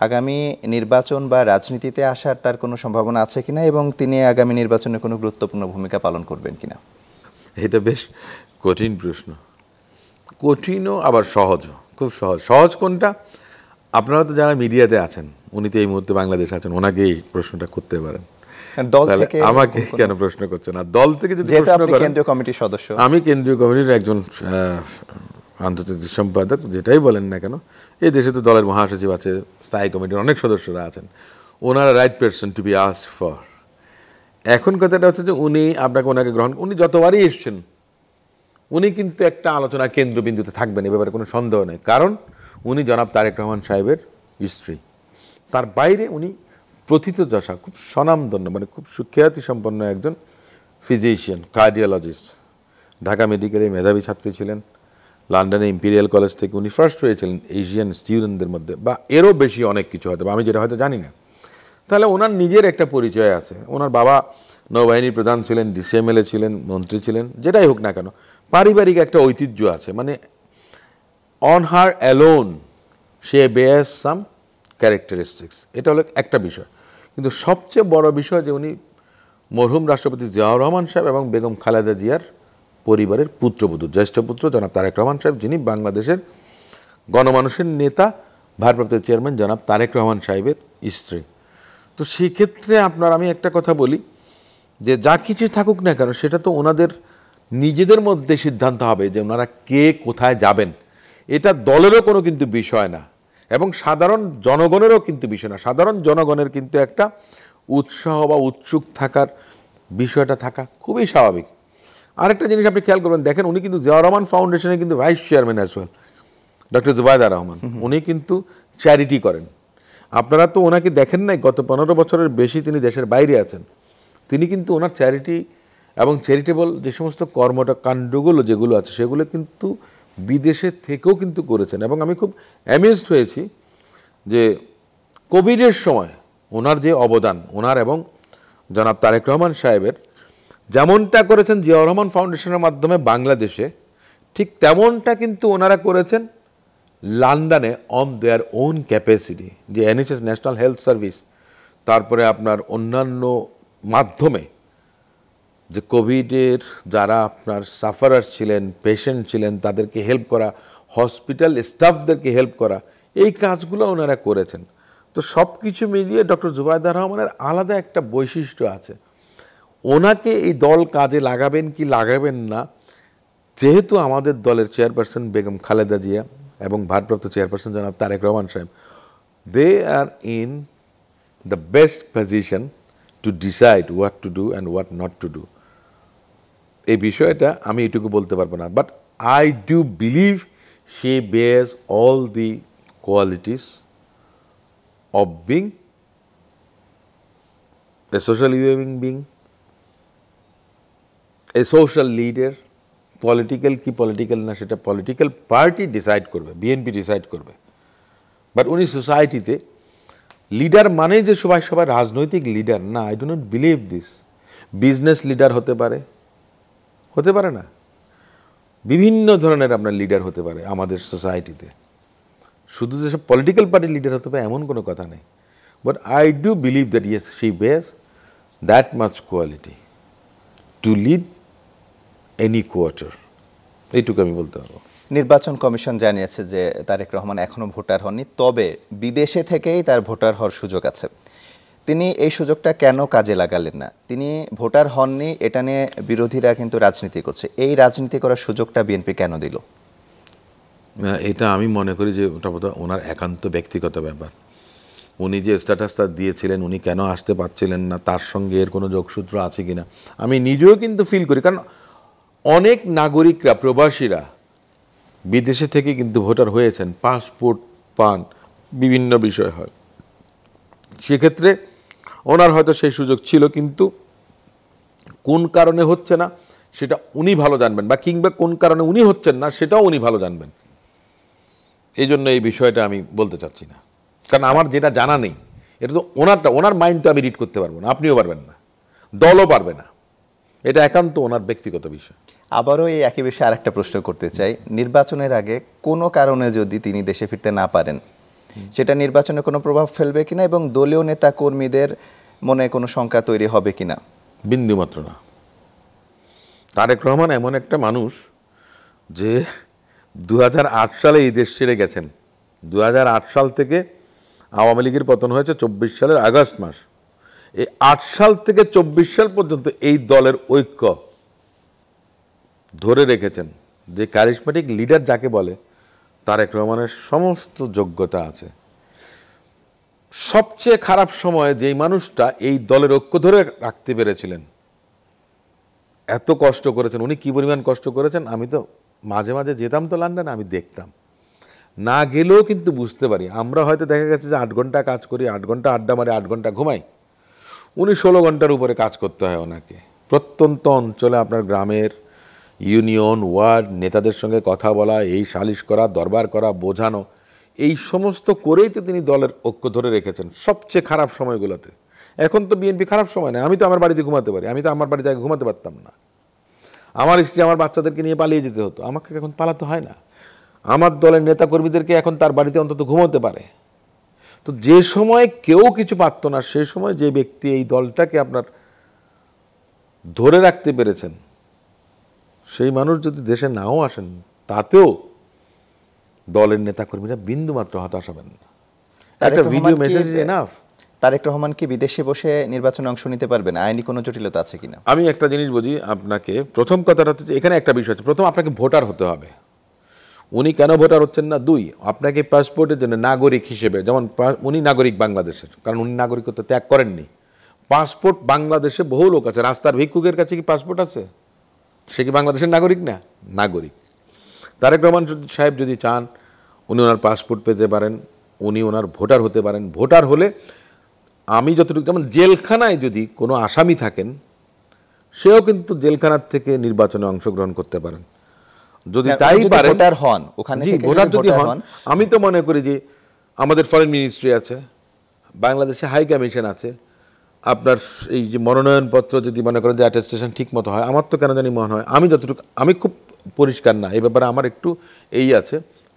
আগামী নির্বাচন বা রাজনীতিতে আসার তার কোনো সম্ভাবনা আছে কিনা, এবং তিনি আগামী নির্বাচনে কোনো গুরুত্বপূর্ণ ভূমিকা পালন করবেন কিনা? এটা বেশ কঠিন প্রশ্ন, কঠিনও আবার সহজও। খুব সহজ। সহজ কোনটা? আপনারা তো যারা মিডিয়াতে আছেন, উনি তো এই মুহূর্তে বাংলাদেশে আছেন, ওনাকে এই প্রশ্নটা করতে পারেন। দল থেকে আমাকে কেন প্রশ্ন করছেন? আর দল থেকে যদি যেহেতু প্রশ্ন আপনি করেন, কেন্দ্রীয় কমিটির সদস্য, আমি কেন্দ্রীয় কমিটির একজন আন্তর্জাতিক সম্পাদক, যেটাই বলেন না কেন, এই দেশে তো দলের মহাসচিব আছে, স্থায়ী কমিটির অনেক সদস্যরা আছেন, ওনারা right person to B asked for. এখন কথাটা হচ্ছে যে উনি আপনাকে ওনাকে গ্রহণ, উনি যতবারই এসছেন উনি কিন্তু একটা আলোচনা কেন্দ্রবিন্দুতে থাকবেন, এ ব্যাপারে কোনো সন্দেহ নেই। কারণ উনি জনাব তারেক রহমান সাহেবের স্ত্রী। তার বাইরে উনি প্রথিতযশা, খুব স্বনামধন্য, মানে খুব সুখ্যাতি সম্পন্ন একজন ফিজিশিয়ান, কার্ডিওলজিস্ট। ঢাকা মেডিকেলে মেধাবী ছাত্রী ছিলেন। লন্ডনে ইম্পিরিয়াল কলেজ থেকে উনি ফার্স্ট হয়েছিলেন এশিয়ান স্টুডেন্টদের মধ্যে, বা এরও বেশি অনেক কিছু হয়তো, আমি যেটা হয়তো জানি না। তাহলে ওনার নিজের একটা পরিচয় আছে। ওনার বাবা নৌবাহিনীর প্রধান ছিলেন, ডিসিএমএলএ ছিলেন, মন্ত্রী ছিলেন, যেটাই হোক না কেন, পারিবারিক একটা ঐতিহ্য আছে। মানে on her alone say Beers some characteristics, এটা হলো একটা বিষয়। কিন্তু সবচেয়ে বড় বিষয় যে উনি মরহুম রাষ্ট্রপতি জিয়াউর রহমান সাহেব এবং বেগম খালেদা জিয়ার পরিবারের পুত্রবধূ, জ্যেষ্ঠ পুত্র জনাব তারেক রহমান সাহেব, যিনি বাংলাদেশের গণমানুষের নেতা, ভারপ্রাপ্ত চেয়ারম্যান জনাব তারেক রহমান সাহেবের স্ত্রী। তো সেক্ষেত্রে আমি একটা কথা বলি যে যা কিছু থাকুক না কেন, সেটা তো ওনাদের নিজেদের মধ্যে সিদ্ধান্ত হবে যে ওনারা কে কোথায় যাবেন। এটা দলেরও কোনো কিন্তু বিষয় না, এবং সাধারণ জনগণেরও কিন্তু বিষয় না। সাধারণ জনগণের কিন্তু একটা উৎসাহ বা উৎসুক থাকার বিষয়টা থাকা খুবই স্বাভাবিক। আরেকটা জিনিস আপনি খেয়াল করবেন, দেখেন উনি কিন্তু জিয়াউর রহমান ফাউন্ডেশনের কিন্তু vice chairman as well, doctor Zubaida Rahman. উনি কিন্তু চ্যারিটি করেন। আপনারা তো ওনাকে দেখেন নাই, গত 15 বছরের বেশি তিনি দেশের বাইরে আছেন। তিনি কিন্তু ওনার চ্যারিটি এবং চ্যারিটেবল যে সমস্ত কর্মকাণ্ডগুলো যেগুলো আছে, সেগুলো কিন্তু বিদেশে থেকেও কিন্তু করেছেন। এবং আমি খুব অ্যামেজড হয়েছি যে কোভিডের সময় ওনার যে অবদান, ওনার এবং জনাব তারেক রহমান সাহেবের, যেমনটা করেছেন জিয়াউর রহমান ফাউন্ডেশনের মাধ্যমে বাংলাদেশে, ঠিক তেমনটা কিন্তু ওনারা করেছেন লন্ডনে অন দেয়ার ওন ক্যাপাসিটি। যে এনএইচএস, ন্যাশনাল হেলথ সার্ভিস, তারপরে আপনার অন্যান্য মাধ্যমে যে কোভিডের যারা আপনার সাফারার ছিলেন, পেশেন্ট ছিলেন, তাদেরকে হেল্প করা, হসপিটাল স্টাফদেরকে হেল্প করা, এই কাজগুলো ওনারা করেছেন। তো সব কিছু মিলিয়ে ডক্টর জুবাইদা রহমানের আলাদা একটা বৈশিষ্ট্য আছে। ওনাকে এই দল কাজে লাগাবেন কি লাগাবেন না, যেহেতু আমাদের দলের চেয়ারপারসন বেগম খালেদা জিয়া এবং ভারপ্রাপ্ত চেয়ারপারসন জনাব তারেক রহমান সাহেব, they are in the best position to decide what to do and what not to do. এই বিষয়টা আমি এটুকু বলতে পারবো না, but I do believe she bears all the qualities of being a social human being, a social leader. Political কি political না সেটা পলিটিক্যাল পার্টি ডিসাইড করবে, বিএনপি ডিসাইড করবে। বাট উনি সোসাইটিতে লিডার মানে যে সবাই রাজনৈতিক লিডার না, I do not believe this. Business leader হতে পারে, হতে পারে না, বিভিন্ন ধরনের আপনার লিডার হতে পারে আমাদের সোসাইটিতে। শুধু যে সব পলিটিক্যাল পার্টির লিডার হতে পারে এমন কোনো কথা নেই। But I do believe that yes she Beers that much quality to lead any quarter. এইটুকু আমি বলতে পারবো। নির্বাচন কমিশন জানিয়েছে যে তারেক রহমান এখনও ভোটার হননি, তবে বিদেশে থেকেই তার ভোটার হওয়ার সুযোগ আছে। তিনি এই সুযোগটা কেন কাজে লাগালেন না? তিনি ভোটার হননি, এটা নিয়ে বিরোধীরা কিন্তু রাজনীতি করছে। এই রাজনীতি করার সুযোগটা বিএনপি কেন দিল? এটা আমি মনে করি যে ওটা বোধহয় ওনার একান্ত ব্যক্তিগত ব্যাপার। উনি যে স্ট্যাটাসটা দিয়েছিলেন, উনি কেন আসতে পারছিলেন না, তার সঙ্গে এর কোনো যোগসূত্র আছে কিনা আমি নিজেও কিন্তু ফিল করি। কারণ অনেক নাগরিকরা, প্রবাসীরা বিদেশে থেকে কিন্তু ভোটার হয়েছেন, পাসপোর্ট পান, বিভিন্ন বিষয় হয়, সেক্ষেত্রে ওনার হয়তো সেই সুযোগ ছিল, কিন্তু কোন কারণে হচ্ছে না সেটা উনি ভালো জানবেন, বা কিংবা কোন কারণে উনি হচ্ছেন না সেটাও উনি ভালো জানবেন। এই জন্য এই বিষয়টা আমি বলতে চাচ্ছি না, কারণ আমার যেটা জানা নেই, এটা তো ওনার মাইন্ড তো আমি রিড করতে পারবো না, আপনিও পারবেন না, দলও পারবে না, এটা একান্ত ওনার ব্যক্তিগত বিষয়। আবারও এই একই বিষয়ে আরেকটা প্রশ্ন করতে চাই, নির্বাচনের আগে কোনো কারণে যদি তিনি দেশে ফিরতে না পারেন, সেটা নির্বাচনে কোনো প্রভাব ফেলবে কিনা এবং দলীয় নেতা কর্মীদের মনে কোনো শঙ্কা তৈরি হবে কিনা? বিন্দুমাত্র না। তারেক রহমান এমন একটা মানুষ যে 2008 সালে এই দেশ ছেড়ে গেছেন। 2008 সাল থেকে আওয়ামী লীগের পতন হয়েছে 24 সালের আগস্ট মাস। এই 8 সাল থেকে 24 সাল পর্যন্ত এই দলের ঐক্য ধরে রেখেছেন। যে কারিশমেটিক লিডার যাকে বলে, তারেক রহমানের সমস্ত যোগ্যতা আছে। সবচেয়ে খারাপ সময়ে যেই মানুষটা এই দলের ঐক্য ধরে রাখতে পেরেছিলেন, এত কষ্ট করেছেন, উনি কি পরিমাণ কষ্ট করেছেন আমি তো মাঝে মাঝে যেতাম তো লন্ডনে, আমি দেখতাম, না গেলেও কিন্তু বুঝতে পারি। আমরা হয়তো দেখা গেছে যে 8 ঘন্টা কাজ করি, 8 ঘন্টা আড্ডা মারি, 8 ঘন্টা ঘুমাই, উনি 16 ঘন্টার উপরে কাজ করতে হয় ওনাকে। প্রত্যন্ত অঞ্চলে আপনার গ্রামের ইউনিয়ন ওয়ার্ড নেতাদের সঙ্গে কথা বলা, এই সালিশ করা, দরবার করা, বোঝানো, এই সমস্ত করেই তো তিনি দলের ঐক্য ধরে রেখেছেন সবচেয়ে খারাপ সময়গুলোতে। এখন তো বিএনপি খারাপ সময় নেই, আমি তো আমার বাড়িতে ঘুমাতে পারি, আমি তো আমার বাড়িতে আগে ঘুমাতে পারতাম না, আমার স্ত্রী আমার বাচ্চাদেরকে নিয়ে পালিয়ে যেতে হতো, আমাকে এখন পালাতে হয় না। আমার দলের নেতাকর্মীদেরকে এখন তার বাড়িতে অন্তত ঘুমোতে পারে। তো যে সময় কেউ কিছু পারত না, সে সময় যে ব্যক্তি এই দলটাকে আপনার ধরে রাখতে পেরেছেন, সেই মানুষ যদি দেশে নাও আসেন, তাতেও দলের নেতাকর্মীরা বিন্দুমাত্র হতাশ হবেন না। একটা video message is enough. Tarique Rahman কি বিদেশে বসে নির্বাচনে অংশ নিতে পারবেন? আইনি কোনো জটিলতা আছে কিনা? আমি একটা জিনিস বুঝি আপনাকে, প্রথম কথাটা হচ্ছে এখানে একটা বিষয় আছে, প্রথম আপনাকে ভোটার হতে হবে। উনি কেন ভোটার হচ্ছেন না? 2, আপনাকে পাসপোর্টের জন্য নাগরিক হিসেবে, যেমন উনি নাগরিক বাংলাদেশের, কারণ উনি নাগরিকত্ব ত্যাগ করেননি। পাসপোর্ট বাংলাদেশে বহু লোক আছে, রাস্তার ভিক্ষুকের কাছে কি পাসপোর্ট আছে? সে কি বাংলাদেশের নাগরিক না? নাগরিক। তারেক রহমান সাহেব যদি চান, উনি ওনার পাসপোর্ট পেতে পারেন, উনি ওনার ভোটার হতে পারেন। ভোটার হলে আমি যতটুকু, যেমন জেলখানায় যদি কোনো আসামি থাকেন, সেও কিন্তু জেলখানার থেকে নির্বাচনে অংশগ্রহণ করতে পারেন যদি তাই পারেন। ভোটার হন ওখানে থেকে, ভোটার যদি হন, আমি তো মনে করি যে আমাদের ফরেন মিনিস্ট্রি আছে, বাংলাদেশে হাই কমিশন আছে, আপনার এই যে মনোনয়নপত্র যদি মনে করেন যে অ্যাটেস্টেশন ঠিক মতো হয়, আমার তো কেন জানি মনে হয়, আমি যতটুকু, আমি খুব পরিষ্কার না এই ব্যাপারে, আমার একটু এই আছে,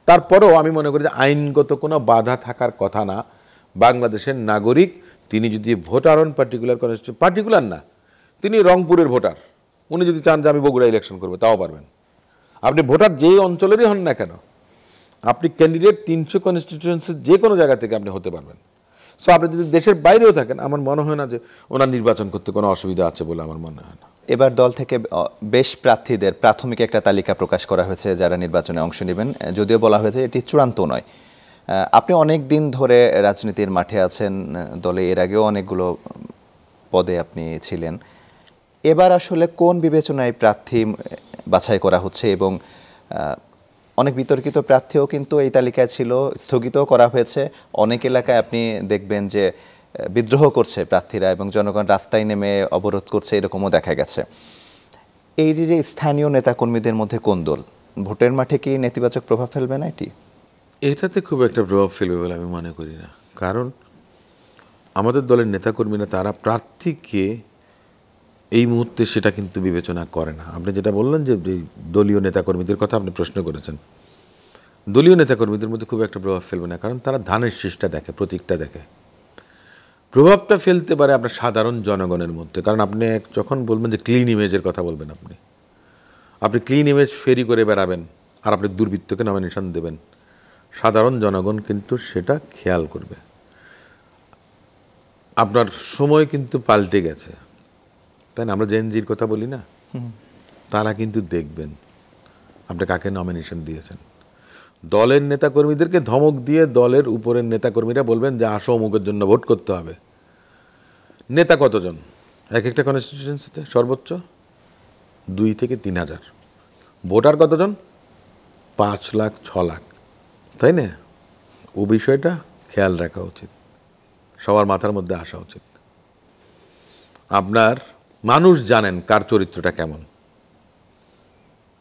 তারপরেও আমি মনে করি যে আইনগত কোনো বাধা থাকার কথা না। বাংলাদেশের নাগরিক তিনি যদি ভোটার হন, পার্টিকুলার না, তিনি রংপুরের ভোটার, উনি যদি চান যে আমি বগুড়া ইলেকশন করবো, তাও পারবেন। আপনি ভোটার যেই অঞ্চলেরই হন না কেন, আপনি ক্যান্ডিডেট 300 কনস্টিটিউয়েন্সির যে কোনো জায়গা থেকে আপনি হতে পারবেন। সো আপনি যদি দেশের বাইরেও থাকেন, আমার মনে হয় না যে ওনার নির্বাচন করতে কোনো অসুবিধা আছে বলে আমার মনে হয় না। এবার দল থেকে বেশ প্রার্থীদের প্রাথমিক একটা তালিকা প্রকাশ করা হয়েছে যারা নির্বাচনে অংশ নেবেন, যদিও বলা হয়েছে এটি চূড়ান্ত নয়। আপনি অনেক দিন ধরে রাজনীতির মাঠে আছেন, দলে এর আগেও অনেকগুলো পদে আপনি ছিলেন। এবার আসলে কোন বিবেচনায় প্রার্থী বাছাই করা হচ্ছে এবং অনেক বিতর্কিত প্রার্থীও কিন্তু এই তালিকায় ছিল, স্থগিত করা হয়েছে। অনেক এলাকায় আপনি দেখবেন যে বিদ্রোহ করছে প্রার্থীরা এবং জনগণ রাস্তায় নেমে অবরোধ করছে, এরকমও দেখা গেছে। এই যে স্থানীয় নেতাকর্মীদের মধ্যে কোন্দল, ভোটের মাঠে কি নেতিবাচক প্রভাব ফেলবে না এটি? এটাতে খুব একটা প্রভাব ফেলবে বলে আমি মনে করি না, কারণ আমাদের দলের নেতাকর্মীরা তারা প্রার্থীকে এই মুহূর্তে সেটা কিন্তু বিবেচনা করে না। আপনি যেটা বললেন যে দলীয় নেতাকর্মীদের কথা আপনি প্রশ্ন করেছেন, দলীয় নেতাকর্মীদের মধ্যে খুব একটা প্রভাব ফেলবে না, কারণ তারা ধানের শীষটা দেখে, প্রতীকটা দেখে। প্রভাবটা ফেলতে পারে আপনার সাধারণ জনগণের মধ্যে, কারণ আপনি যখন বলবেন যে ক্লিন ইমেজের কথা বলবেন, আপনি ক্লিন ইমেজ ফেরি করে বেড়াবেন আর আপনি দুর্বৃত্তকে নমিনেশন দেবেন, সাধারণ জনগণ কিন্তু সেটা খেয়াল করবে। আপনার সময় কিন্তু পাল্টে গেছে, তাই না? আমরা জেনজির কথা বলি না, তারা কিন্তু দেখবেন আপনি কাকে নমিনেশন দিয়েছেন। দলের নেতাকর্মীদেরকে ধমক দিয়ে দলের উপরের নেতাকর্মীরা বলবেন যে আসো অমুকের জন্য ভোট করতে হবে। নেতা কতজন এক একটা কনস্টিটিউয়েন্সিতে? সর্বোচ্চ 2 থেকে 3 হাজার। ভোটার কতজন? 5 লাখ 6 লাখ, তাই না? ও বিষয়টা খেয়াল রাখা উচিত, সবার মাথার মধ্যে আসা উচিত। আপনার মানুষ জানেন কার চরিত্রটা কেমন।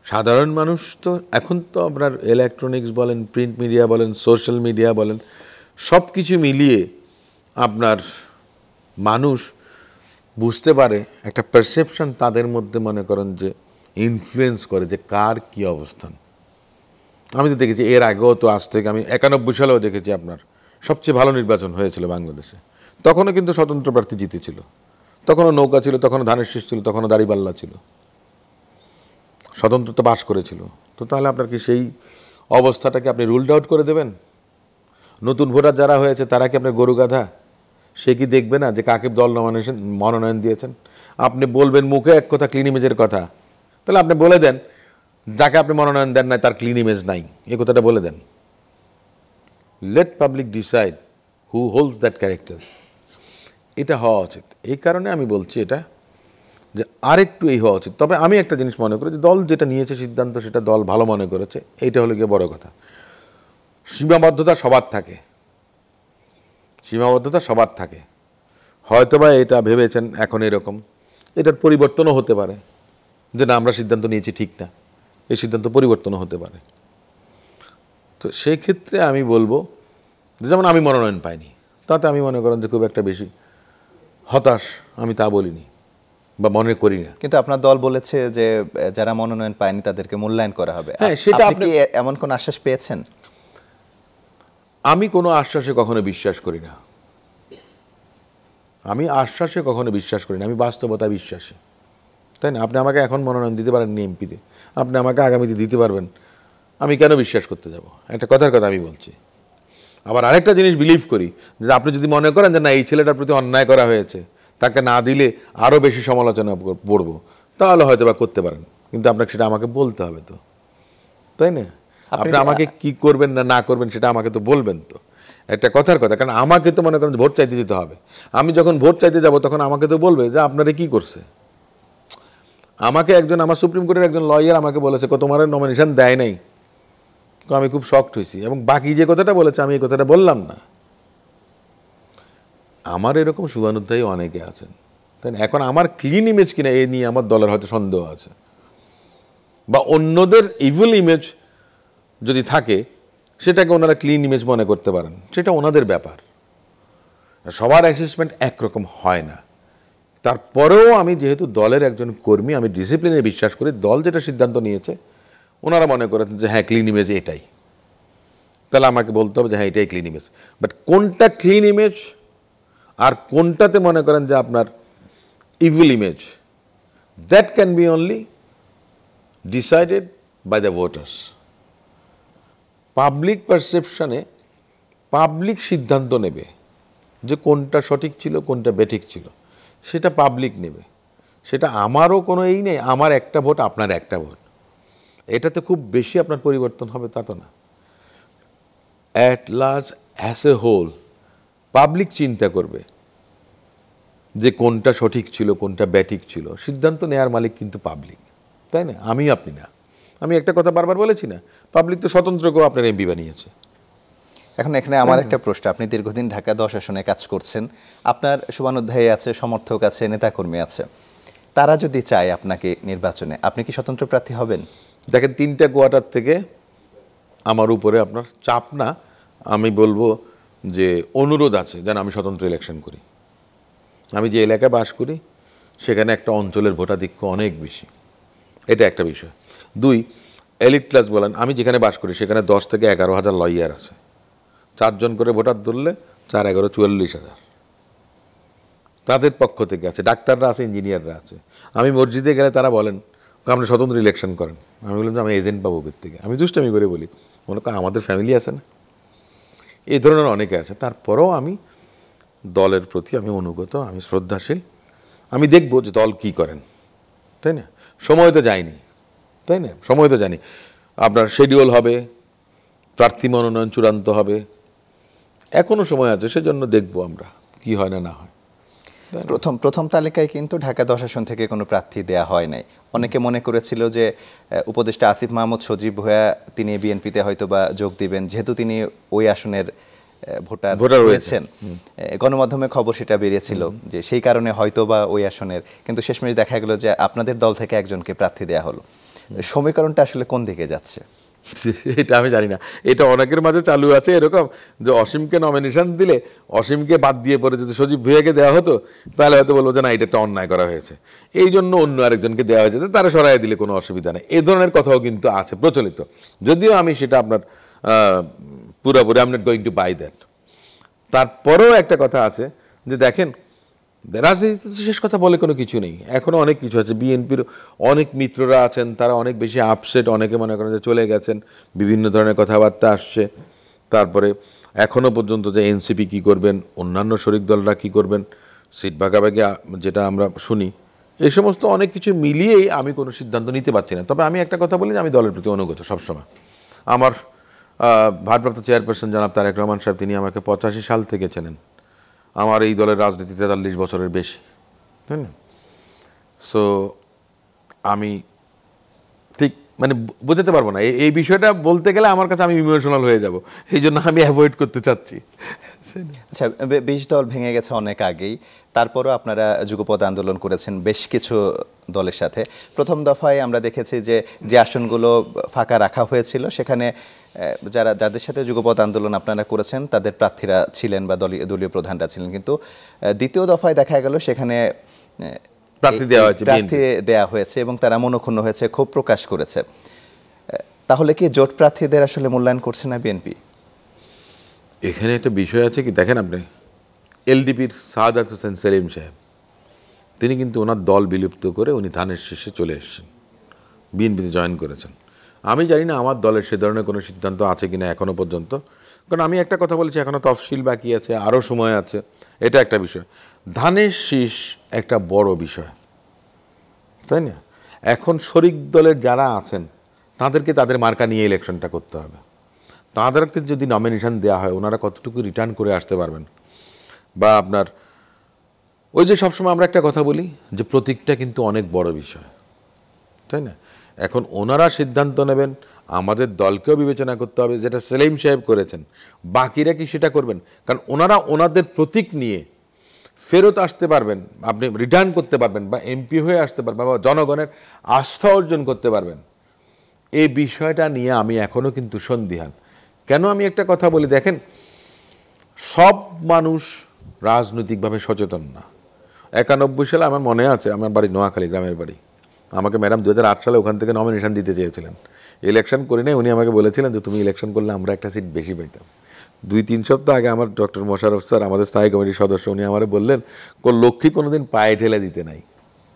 সাধারণ মানুষ তো এখন তো আপনার ইলেকট্রনিক্স বলেন, প্রিন্ট মিডিয়া বলেন, সোশ্যাল মিডিয়া বলেন, সব কিছু মিলিয়ে আপনার মানুষ বুঝতে পারে, একটা পারসেপশন তাদের মধ্যে মনে করেন যে ইনফ্লুয়েন্স করে যে কার কি অবস্থান। আমি তো দেখেছি এর আগেও, তো আজ থেকে আমি 91 সালেও দেখেছি আপনার সবচেয়ে ভালো নির্বাচন হয়েছিল বাংলাদেশে। তখনও কিন্তু স্বতন্ত্র প্রার্থী জিতেছিল, তখনও নৌকা ছিল, তখনও ধানের শীষ ছিল, তখনও দাড়িপাল্লা ছিল, স্বতন্ত্র তো বাস করেছিল। তো তাহলে আপনার কি সেই অবস্থাটাকে আপনি রুলড আউট করে দেবেন? নতুন ভোটার যারা হয়েছে তারা কি আপনার গরু গাধা? সে কি দেখবে না যে কাকে দল মনোনয়ন দিয়েছেন? আপনি বলবেন মুখে এক কথা, ক্লিন ইমেজের কথা, তাহলে আপনি বলে দেন যাকে আপনি মনোনয়ন দেন নাই তার ক্লিন ইমেজ নাই, এই কথাটা বলে দেন। Let public decide who holds that character. এটা হওয়া উচিত। এই কারণে আমি বলছি এটা যে আরেকটু এই হওয়া উচিত। তবে আমি একটা জিনিস মনে করি যে দল যেটা নিয়েছে সিদ্ধান্ত, সেটা দল ভালো মনে করেছে, এইটা হলো গিয়ে বড় কথা। সীমাবদ্ধতা সবার থাকে, সীমাবদ্ধতা সবার থাকে। হয়তোবা এটা ভেবেছেন এখন এরকম, এটার পরিবর্তনও হতে পারে, যে না আমরা সিদ্ধান্ত নিয়েছি ঠিক না, এই সিদ্ধান্ত পরিবর্তনও হতে পারে। তো সেই ক্ষেত্রে আমি বলবো, যেমন আমি মনোনয়ন পাইনি, তাতে আমি মনে করেন যে খুব একটা বেশি হতাশ আমি তা বলিনি বা মনে করি না। কিন্তু আপনার দল বলেছে যে যারা মনোনয়ন পায়নি তাদেরকে মূল্যায়ন করা হবে। হ্যাঁ, সেটা আপনি কি এমন কোন আশ্বাস পেয়েছেন? আমি কোনো আশ্বাসে কখনো বিশ্বাস করি না। আমি আশ্বাসে কখনো বিশ্বাস করি না, আমি বাস্তবতায় বিশ্বাসী, তাই না? আপনি আমাকে এখন মনোনয়ন দিতে পারেন এমপিতে, আপনি আমাকে আগামীতে দিতে পারবেন, আমি কেন বিশ্বাস করতে যাব? একটা কথার কথা আমি বলছি। আবার আরেকটা জিনিস বিলিভ করি, যে আপনি যদি মনে করেন যে না এই ছেলেটার প্রতি অন্যায় করা হয়েছে, তাকে না দিলে আরও বেশি সমালোচনা পড়বো, তাহলে হয়তো বা করতে পারেন, কিন্তু আপনাকে সেটা আমাকে বলতে হবে তো, তাই না? আপনি আমাকে কি করবেন না না করবেন সেটা আমাকে তো বলবেন তো, একটা কথার কথা। কারণ আমাকে তো মনে করেন ভোট চাইতে দিতে হবে, আমি যখন ভোট চাইতে যাব তখন আমাকে তো বলবে যে আপনারা কি করছে। আমাকে একজন, আমার সুপ্রিম কোর্টের একজন লয়ার আমাকে বলেছে তোমার নমিনেশন দেয় নাই, তো আমি খুব শকড হয়েছি, এবং বাকি যে কথাটা বলেছে আমি এই কথাটা বললাম না। আমার এরকম শুভানুধ্যায়ী অনেকে আছেন, তাই না? এখন আমার ক্লিন ইমেজ কিনা এই নিয়ে আমার দলের হয়তো সন্দেহ আছে, বা অন্যদের ইভিল ইমেজ যদি থাকে সেটাকে ওনারা ক্লিন ইমেজ মনে করতে পারেন, সেটা ওনাদের ব্যাপার। সবার অ্যাসেসমেন্ট একরকম হয় না। তারপরেও আমি যেহেতু দলের একজন কর্মী, আমি ডিসিপ্লিনে বিশ্বাস করি। দল যেটা সিদ্ধান্ত নিয়েছে ওনারা মনে করেছেন যে হ্যাঁ ক্লিন ইমেজ এটাই, তাহলে আমাকে বলতে হবে যে হ্যাঁ এটাই ক্লিন ইমেজ। বাট কোনটা ক্লিন ইমেজ আর কোনটাতে মনে করেন যে আপনার evil image, that can be only decided by the voters. Public পারসেপশনে পাবলিক সিদ্ধান্ত নেবে যে কোনটা সঠিক ছিল কোনটা বেঠিক ছিল, সেটা পাবলিক নেবে। সেটা আমারও কোনো এই নেই, আমার একটা ভোট আপনার একটা ভোট, এটাতে খুব বেশি আপনার পরিবর্তন হবে তা তো না। At large as a whole public চিন্তা করবে যে কোনটা সঠিক ছিল কোনটা ব্যাঠিক ছিল। সিদ্ধান্ত নেওয়ার মালিক কিন্তু পাবলিক, তাই না? আমি আপনি না। আমি একটা কথা বারবার বলেছি না, পাবলিক তো স্বতন্ত্রকেও আপনার এমপি বানিয়েছে। এখন এখানে আমার একটা প্রশ্ন, আপনি দীর্ঘদিন ঢাকা 10 আসনে কাজ করছেন, আপনার শুভানুধ্যায়ী আছে, সমর্থক আছে, নেতাকর্মী আছে, তারা যদি চায় আপনাকে নির্বাচনে, আপনি কি স্বতন্ত্র প্রার্থী হবেন? দেখেন, 3টা কোয়ার্টার থেকে আমার উপরে আপনার চাপ না, আমি বলবো যে অনুরোধ আছে যেন আমি স্বতন্ত্র ইলেকশন করি। আমি যে এলাকায় বাস করি সেখানে একটা অঞ্চলের ভোটাধিক্য অনেক বেশি, এটা একটা বিষয়। 2, এলিট ক্লাস বলেন, আমি যেখানে বাস করি সেখানে 10 থেকে 11,000 লয়ার আছে, 4 জন করে ভোটার ধরলে 4 11 44,000 তাদের পক্ষ থেকে আছে, ডাক্তাররা আছে, ইঞ্জিনিয়াররা আছে। আমি মসজিদে গেলে তারা বলেন আপনি স্বতন্ত্র ইলেকশন করেন, আমি বললাম যে আমি এজেন্ট পাবো থেকে, আমি দুষ্টামি করে বলি, মনে করেন আমাদের ফ্যামিলি আছে না, এই ধরনের অনেকে আছে। তারপরেও আমি দলের প্রতি আমি অনুগত, আমি শ্রদ্ধাশীল, আমি দেখবো যে দল কি করেন, তাই না? সময় তো যায়নি, তাই না? সময় তো জানি আপনার শিডিউল হবে, প্রার্থী মনোনয়ন চূড়ান্ত হবে, এখনো সময় আছে, সেজন্য দেখবো আমরা কি হয় না না হয়। প্রথম তালিকায় কিন্তু ঢাকা 10 আসন থেকে কোনো প্রার্থী দেয়া হয় নাই। অনেকে মনে করেছিল যে উপদেষ্টা আসিফ মাহমুদ সজীব ভুঁইয়া তিনি বিএনপিতে হয়তো বা যোগ দিবেন, যেহেতু তিনি ওই আসনের ভোটার হয়েছেন। গণমাধ্যমে খবর সেটা বেরিয়েছিল যে সেই কারণে হয়তো বা ওই আসনের, কিন্তু শেষমেশ দেখা গেল যে আপনাদের দল থেকে একজনকে প্রার্থী দেয়া হলো। সমীকরণটা আসলে কোন দিকে যাচ্ছে? এটা আমি জানি না। এটা অনেকের মাঝে চালু আছে এরকম যে অসীমকে নমিনেশন দিলে অসীমকে বাদ দিয়ে পরে যদি সজীব ভুঁইয়াকে দেওয়া হতো তাহলে হয়তো বলবো যে না, এটা একটা অন্যায় করা হয়েছে, এই জন্য অন্য আরেকজনকে দেওয়া হয়েছে, তারা সরাই দিলে কোনো অসুবিধা নেই। এই ধরনের কথাও কিন্তু আছে প্রচলিত, যদিও আমি সেটা আপনার পুরোপুরি I am not going to buy that. তারপরেও একটা কথা আছে যে দেখেন, রাজনীতিতে শেষ কথা বলে কোনো কিছু নেই, এখনো অনেক কিছু আছে। বিএনপির অনেক মিত্ররা আছেন, তারা অনেক বেশি আপসেট, অনেকে মনে করেন যে চলে গেছেন, বিভিন্ন ধরনের কথাবার্তা আসছে। তারপরে এখনো পর্যন্ত যে এনসিপি কি করবেন, অন্যান্য শরিক দলরা কি করবেন, সিট ভাগাভাগি যেটা আমরা শুনি, এই সমস্ত অনেক কিছু মিলিয়েই আমি কোনো সিদ্ধান্ত নিতে পারছি না। তবে আমি একটা কথা বলি যে আমি দলের প্রতি অনুগত সবসময়। আমার ভারপ্রাপ্ত চেয়ারপারসন জনাব তারেক রহমান সাহেব, তিনি আমাকে 85 সাল থেকে চেনেন, আমার এই দলের রাজনীতিতে 43 বছরের বেশি, তাই না? সো আমি ঠিক মানে বোঝাতে পারবো না এই বিষয়টা বলতে গেলে আমার কাছে আমি ইমোশনাল হয়ে যাব, এই জন্য আমি অ্যাভয়েড করতে চাচ্ছি। আচ্ছা, 20 দল ভেঙে গেছে অনেক আগেই, তারপরও আপনারা যুগপৎ আন্দোলন করেছেন বেশ কিছু দলের সাথে। প্রথম দফায় আমরা দেখেছি যে আসনগুলো ফাঁকা রাখা হয়েছিল সেখানে যাদের সাথে যুগপৎ আন্দোলন আপনারা করেছেন তাদের প্রার্থীরা ছিলেন বা দলীয় প্রধানরা ছিলেন, কিন্তু দ্বিতীয় দফায় দেখা গেল সেখানে প্রার্থী দেওয়া হয়েছে এবং তারা মনোক্ষুণ্ণ হয়েছে, ক্ষোভ প্রকাশ করেছে। তাহলে কি জোট প্রার্থীদের আসলে মূল্যায়ন করছে না বিএনপি? এখানে একটা বিষয় আছে কি, দেখেন আপনি এলডিপির সাআদাত হোসেন সেলিম সাহেব, তিনি কিন্তু ওনার দল বিলুপ্ত করে উনি ধানের শীর্ষে চলে এসেছেন, বিএনপিতে জয়েন করেছেন। আমি জানি না আমার দলের সে ধরনের কোনো সিদ্ধান্ত আছে কিনা এখনো পর্যন্ত, কারণ আমি একটা কথা বলেছি, এখনো তফসিল বাকি আছে, আরও সময় আছে, এটা একটা বিষয়। ধানের শীষ একটা বড় বিষয়, তাই না? এখন শরিক দলের যারা আছেন তাদেরকে তাদের মার্কা নিয়ে ইলেকশনটা করতে হবে। তাদেরকে যদি নমিনেশন দেওয়া হয়, ওনারা কতটুকু রিটার্ন করে আসতে পারবেন, বা আপনার ওই যে সবসময় আমরা একটা কথা বলি যে প্রতীকটা কিন্তু অনেক বড় বিষয়, তাই না? এখন ওনারা সিদ্ধান্ত নেবেন, আমাদের দলকেও বিবেচনা করতে হবে, যেটা সেলিম সাহেব করেছেন, বাকিরা কি সেটা করবেন? কারণ ওনারা ওনাদের প্রতীক নিয়ে ফেরত আসতে পারবেন, আপনি রিটার্ন করতে পারবেন, বা এমপি হয়ে আসতে পারবেন, বা জনগণের আস্থা অর্জন করতে পারবেন। এই বিষয়টা নিয়ে আমি এখনো কিন্তু সন্দিহান। কেন আমি একটা কথা বলি, দেখেন, সব মানুষ রাজনৈতিকভাবে সচেতন না। 91 সালে আমার মনে আছে, আমার বাড়ি নোয়াখালী, গ্রামের বাড়ি, আমাকে ম্যাডাম 2008 সালে ওখান থেকে নমিনেশন দিতে চেয়েছিলেন, ইলেকশন করি নাই। উনি আমাকে বলেছিলেন যে তুমি ইলেকশন করলে আমরা একটা সিট বেশি পাইতাম। 2-3 সপ্তাহ আগে আমার ডক্টর মোশাররফ স্যার, আমাদের স্থায়ী কমিটির সদস্য, উনি আমারে বললেন লক্ষ্মী কোনোদিন পায়ে ঠেলে দিতে নাই।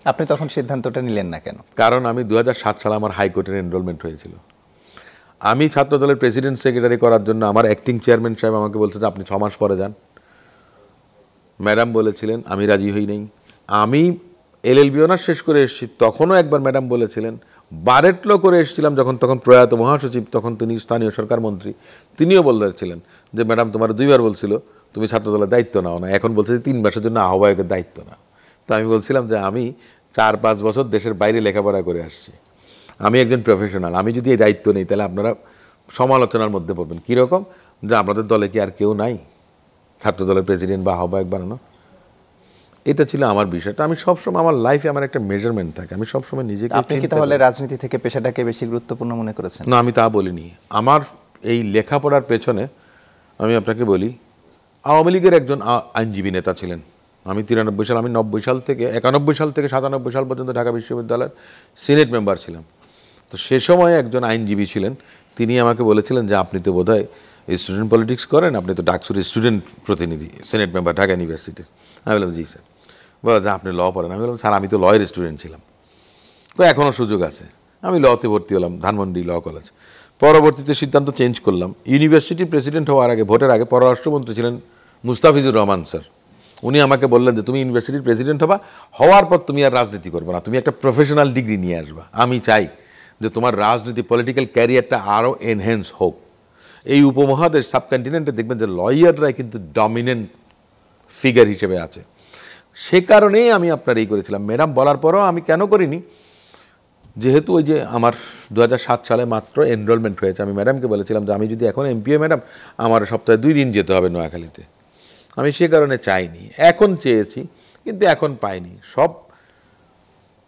আপনি তখন সিদ্ধান্তটা নিলেন না কেন? কারণ আমি 2007 সালে আমার হাইকোর্টের এনরোলমেন্ট হয়েছিল। আমি ছাত্রদলের প্রেসিডেন্ট সেক্রেটারি করার জন্য আমার অ্যাক্টিং চেয়ারম্যান সাহেব আমাকে বলছে যে আপনি 6 মাস পরে যান। ম্যাডাম বলেছিলেন, আমি রাজি হই নাই। আমি এলএলবি অনার্স শেষ করে এসেছি, তখনও একবার ম্যাডাম বলেছিলেন। বারেট ল করে এসেছিলাম যখন, তখন প্রয়াত মহাসচিব, তখন তিনি স্থানীয় সরকার মন্ত্রী, তিনিও বলেছিলেন যে ম্যাডাম তোমার 2 বার বলছিল তুমি ছাত্রদলের দায়িত্ব নাও না, এখন বলছে যে 3 মাসের জন্য আহ্বায়কের দায়িত্ব না। তো আমি বলছিলাম যে আমি 4-5 বছর দেশের বাইরে লেখাপড়া করে আসছি, আমি একজন প্রফেশনাল, আমি যদি এই দায়িত্ব নেই তাহলে আপনারা সমালোচনার মধ্যে পড়বেন। কীরকম যে আপনাদের দলে কি আর কেউ নাই ছাত্রদলের প্রেসিডেন্ট বা আহ্বায়ক বানানো? এটা ছিল আমার বিষয়টা। আমি সবসময় আমার লাইফে আমার একটা মেজারমেন্ট থাকে, আমি সবসময় নিজেকে। আপনি কি তাহলে রাজনীতি থেকে পেশাটাকে বেশি গুরুত্বপূর্ণ মনে করেছেন? না, আমি তা বলিনি। আমার এই লেখাপড়ার পেছনে আমি আপনাকে বলি, আওয়ামী লীগের একজন আইনজীবী নেতা ছিলেন। আমি 93 সাল, আমি 91 সাল থেকে 97 সাল পর্যন্ত ঢাকা বিশ্ববিদ্যালয়ের সিনেট মেম্বার ছিলাম। তো সে সময় একজন আইনজীবী ছিলেন, তিনি আমাকে বলেছিলেন যে আপনি তো বোধহয় স্টুডেন্ট পলিটিক্স করেন, আপনি তো ডাকসুর স্টুডেন্ট প্রতিনিধি, সিনেট মেম্বার ঢাকা ইউনিভার্সিটির। আমি বললাম জি স্যার। বলে যে আপনি ল পড়েন? আমি বললাম স্যার আমি তো লয়ের স্টুডেন্ট ছিলাম, তো এখনও সুযোগ আছে। আমি লতে ভর্তি হলাম ধানমন্ডি ল কলেজ। পরবর্তীতে সিদ্ধান্ত চেঞ্জ করলাম। ইউনিভার্সিটির প্রেসিডেন্ট হওয়ার আগে, ভোটের আগে, পররাষ্ট্রমন্ত্রী ছিলেন মুস্তাফিজুর রহমান স্যার। উনি আমাকে বললেন যে তুমি ইউনিভার্সিটির প্রেসিডেন্ট হবা, হওয়ার পর তুমি আর রাজনীতি করবে না, তুমি একটা প্রফেশনাল ডিগ্রি নিয়ে আসবা। আমি চাই যে তোমার রাজনীতি পলিটিক্যাল ক্যারিয়ারটা আরও এনহ্যান্স হোক। এই উপমহাদেশ সাবকন্টিনেন্টে দেখবেন যে লয়াররাই কিন্তু ডমিনেন্ট ফিগার হিসেবে আছে। সে কারণেই আমি আপনার এই করেছিলাম। ম্যাডাম বলার পরও আমি কেন করিনি, যেহেতু ওই যে আমার 2007 সালে মাত্র এনরোলমেন্ট হয়েছে, আমি ম্যাডামকে বলেছিলাম যে আমি যদি এখন এমপিও ম্যাডাম, আমার সপ্তাহে 2 দিন যেতে হবে নোয়াখালীতে। আমি সে কারণে চাইনি, এখন চেয়েছি কিন্তু এখন পাইনি। সব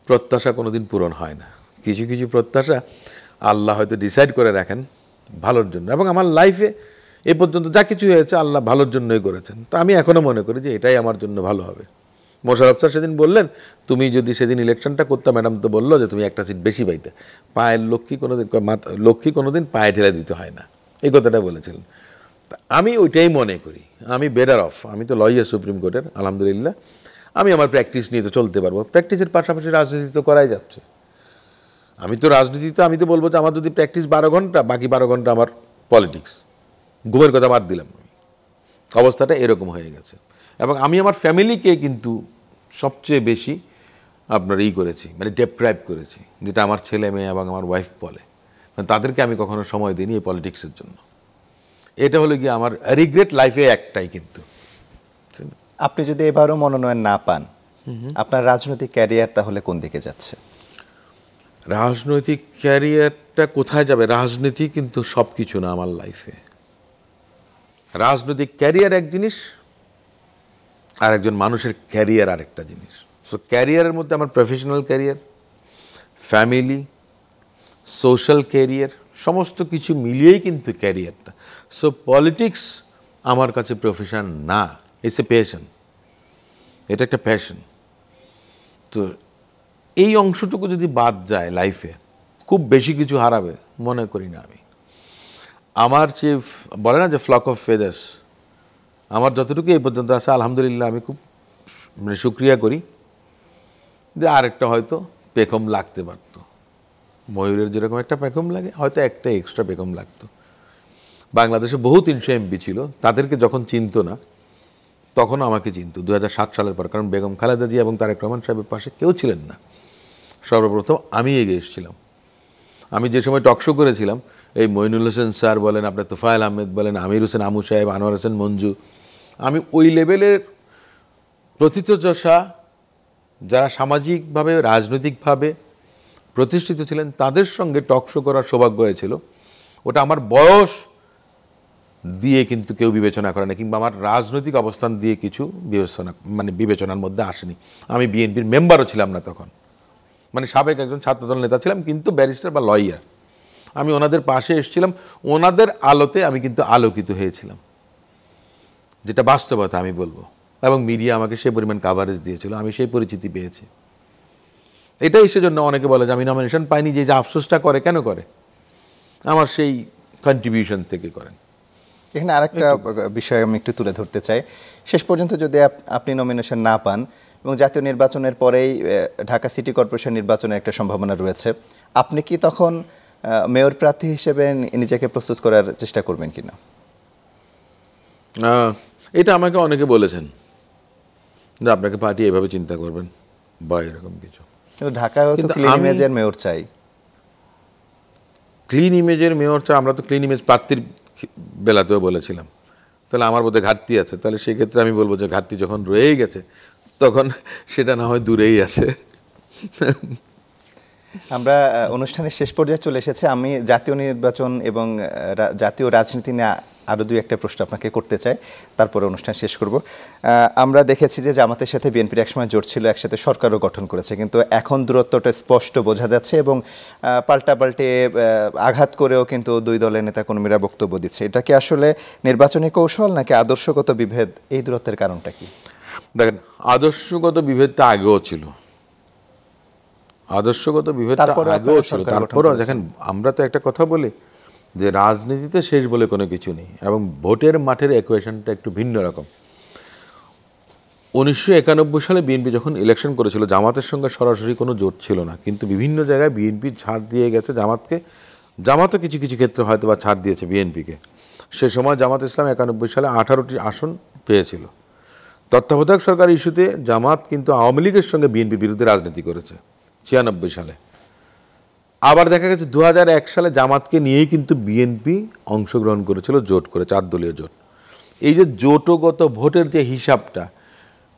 প্রত্যাশা কোনোদিন পূরণ হয় না, কিছু কিছু প্রত্যাশা আল্লাহ হয়তো ডিসাইড করে রাখেন ভালোর জন্য, এবং আমার লাইফে এ পর্যন্ত যা কিছু হয়েছে আল্লাহ ভালোর জন্যই করেছেন। তো আমি এখনও মনে করি যে এটাই আমার জন্য ভালো হবে। মোশাররফ স্যার সেদিন বললেন, তুমি যদি সেদিন ইলেকশনটা করতে, ম্যাডাম তো বললো যে তুমি একটা সিট বেশি পাইতে, পায়ের লক্ষ্মী কোনোদিন পায়ে ঠেলে দিতে হয় না, এই কথাটা বলেছিলেন। আমি ওইটাই মনে করি, আমি বেটার অফ। আমি তো লয়ার সুপ্রিম কোর্টের, আলহামদুলিল্লাহ। আমি আমার প্র্যাকটিস নিয়ে তো চলতে পারবো, প্র্যাকটিসের পাশাপাশি রাজনীতি তো করাই যাচ্ছে। আমি তো রাজনীতিতে, আমি তো বলবো যে আমার যদি প্র্যাকটিস 12 ঘন্টা, বাকি 12 ঘন্টা আমার পলিটিক্স, ঘুমের কথা বাদ দিলাম। অবস্থাটা এরকম হয়ে গেছে। এবং আমি আমার ফ্যামিলিকে কিন্তু সবচেয়ে বেশি আপনার করেছি, মানে ডেপ্রাইভ করেছি, যেটা আমার ছেলে মেয়ে এবং আমার ওয়াইফ বলে। তাদেরকে আমি কখনো সময় দিইনি এই পলিটিক্সের জন্য। এটা হলো গিয়ে আমার রিগ্রেট লাইফে একটাই। কিন্তু আপনি যদি এবারও মনোনয়ন না পান, আপনার রাজনৈতিক ক্যারিয়ার তাহলে কোন দিকে যাচ্ছে? রাজনৈতিক ক্যারিয়ারটা কোথায় যাবে? রাজনীতি কিন্তু সব কিছু না আমার লাইফে। রাজনৈতিক ক্যারিয়ার এক জিনিস, আর একজন মানুষের ক্যারিয়ার আরেকটা জিনিস। সো ক্যারিয়ারের মধ্যে আমার professional career, family, social career, সমস্ত কিছু মিলিয়েই কিন্তু ক্যারিয়ারটা। সো পলিটিক্স আমার কাছে প্রফেশন না, ইটস এ প্যাশন। এটা একটা প্যাশন। তো এই অংশটুকু যদি বাদ যায় লাইফে, খুব বেশি কিছু হারাবে মনে করি না আমি। আমার যে বলে না যে ফ্লক অফ ফেদার্স, আমার যতটুকু এই পর্যন্ত আছে আলহামদুলিল্লাহ, আমি খুব মানে শুক্রিয়া করি যে আরেকটা হয়তো পেখম লাগতে পারত। ময়ূরের যেরকম একটা পেখম লাগে, হয়তো একটা এক্সট্রা পেখম লাগতো। বাংলাদেশে বহু 300 এমপি ছিল, তাদেরকে যখন চিনত না তখন আমাকে চিনত 2007 সালের পর। কারণ বেগম খালেদা জিয়া এবং তারেক রহমান সাহেবের পাশে কেউ ছিলেন না, সর্বপ্রথম আমি এগিয়ে এসেছিলাম। আমি যে সময় টকশো করেছিলাম, এই মইনুল হোসেন স্যার বলেন, আপনার তোফায়েল আহমেদ বলেন, আমির হোসেন আমু সাহেব, আনোয়ার হোসেন মঞ্জু, আমি ওই লেভেলের প্রথিতযশা যারা সামাজিকভাবে রাজনৈতিকভাবে প্রতিষ্ঠিত ছিলেন তাদের সঙ্গে টকশো করার সৌভাগ্য হয়েছিল। ওটা আমার বয়স দিয়ে কিন্তু কেউ বিবেচনা করে না, কিংবা আমার রাজনৈতিক অবস্থান দিয়ে কিছু বিবেচনার মধ্যে আসেনি। আমি বিএনপির মেম্বারও ছিলাম না তখন, মানে সাবেক একজন ছাত্রদল নেতা ছিলাম, কিন্তু ব্যারিস্টার বা লয়ার। আমি ওনাদের পাশে এসেছিলাম, ওনাদের আলোতে আমি কিন্তু আলোকিত হয়েছিলাম, যেটা বাস্তবতা আমি বলবো। এবং মিডিয়া আমাকে সেই পরিমাণ কাভারেজ দিয়েছিল, আমি সেই পরিচিতি পেয়েছি। এটাই সেজন্য অনেকে বলে যে আমি নমিনেশন পাইনি, যে আফসোসটা করে, কেন করে? আমার সেই কন্ট্রিবিউশন থেকে করেন। এখানে আরেকটা বিষয় আমি একটু তুলে ধরতে চাই। শেষ পর্যন্ত যদি আপনি নমিনেশন না পান এবং জাতীয় নির্বাচনের পরেই ঢাকা সিটি কর্পোরেশন নির্বাচনের একটা সম্ভাবনা রয়েছে, আপনি কি তখন মেয়র প্রার্থী হিসেবে নিজেকে প্রস্তুত করার চেষ্টা করবেন কিনা? এটা আমাকে অনেকে বলেছেন যে আপনাকে পার্টি এভাবে চিন্তা করবেন বা এরকম কিছু। কিন্তু ঢাকায় তো ক্লিন ইমেজের মেয়র চাই। ক্লিন ইমেজের মেয়র চাই, আমরা তো ক্লিন ইমেজ প্রার্থীর বেলাতেও বলেছিলাম। তাহলে আমার বোধহয় ঘাটতি আছে। তাহলে সেই ক্ষেত্রে আমি বলবো যে ঘাটতি যখন রয়েই গেছে তখন সেটা না হয় দূরেই আছে। আমরা অনুষ্ঠানের শেষ পর্যায়ে চলে এসেছে। আমি জাতীয় নির্বাচন এবং জাতীয় রাজনীতি নিয়ে আরও 2-1টা প্রশ্ন আপনাকে করতে চাই, তারপরে অনুষ্ঠান শেষ করব। আমরা দেখেছি যে জামাতের সাথে বিএনপির একসময় জোট ছিল, একসাথে সরকারও গঠন করেছে, কিন্তু এখন দূরত্বটা স্পষ্ট বোঝা যাচ্ছে এবং পাল্টাপাল্টে আঘাত করেও কিন্তু দুই দলের নেতাকর্মীরা বক্তব্য দিচ্ছে। এটা কি আসলে নির্বাচনী কৌশল নাকি আদর্শগত বিভেদ? এই দূরত্বের কারণটা কি? দেখেন, আদর্শগত বিভেদটা আগেও ছিল, আদর্শগত বিভেদটা আগেও ছিল। তারপরেও দেখেন, আমরা তো একটা কথা বলি যে রাজনীতিতে শেষ বলে কোনো কিছু নেই, এবং ভোটের মাঠের ইকুয়েশনটা একটু ভিন্ন রকম। 1991 সালে বিএনপি যখন ইলেকশন করেছিল, জামাতের সঙ্গে সরাসরি কোনো জোট ছিল না, কিন্তু বিভিন্ন জায়গায় বিএনপি ছাড় দিয়ে গেছে জামাতকে, জামাতও কিছু কিছু ক্ষেত্রে হয়তো বা ছাড় দিয়েছে বিএনপিকে। সে সময় জামাত ইসলাম 91 সালে 18টি আসন পেয়েছিল। তত্ত্বাবধায়ক সরকার ইস্যুতে জামাত কিন্তু আওয়ামী লীগের সঙ্গে বিএনপির বিরুদ্ধে রাজনীতি করেছে 96 সালে। আবার দেখা গেছে 2001 সালে জামাতকে নিয়েই কিন্তু বিএনপি অংশগ্রহণ করেছিল জোট করে, 4 দলীয় জোট। এই যে জোটগত ভোটের যে হিসাবটা,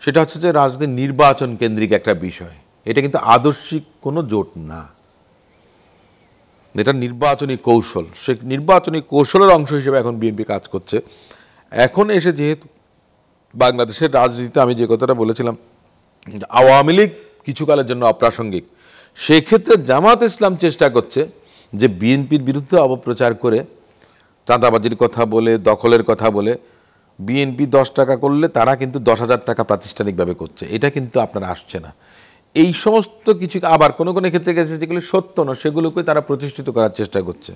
সেটা হচ্ছে যে রাজনীতির নির্বাচন কেন্দ্রিক একটা বিষয়। এটা কিন্তু আদর্শিক কোনো জোট না, এটা নির্বাচনী কৌশল। সে নির্বাচনী কৌশলের অংশ হিসেবে এখন বিএনপি কাজ করছে। এখন এসে যেহেতু বাংলাদেশের রাজনীতিতে আমি যে কথাটা বলেছিলাম আওয়ামী লীগ কিছুকালের জন্য অপ্রাসঙ্গিক, সেক্ষেত্রে জামাত ইসলাম চেষ্টা করছে যে বিএনপির বিরুদ্ধে অপপ্রচার করে চাঁদাবাজির কথা বলে, দখলের কথা বলে, বিএনপি 10 টাকা করলে তারা কিন্তু 10,000 টাকা প্রাতিষ্ঠানিকভাবে করছে। এটা কিন্তু আপনার আসছে না। এই সমস্ত কিছু আবার কোনো কোনো ক্ষেত্রে গেছে যেগুলো সত্য না, সেগুলোকে তারা প্রতিষ্ঠিত করার চেষ্টা করছে।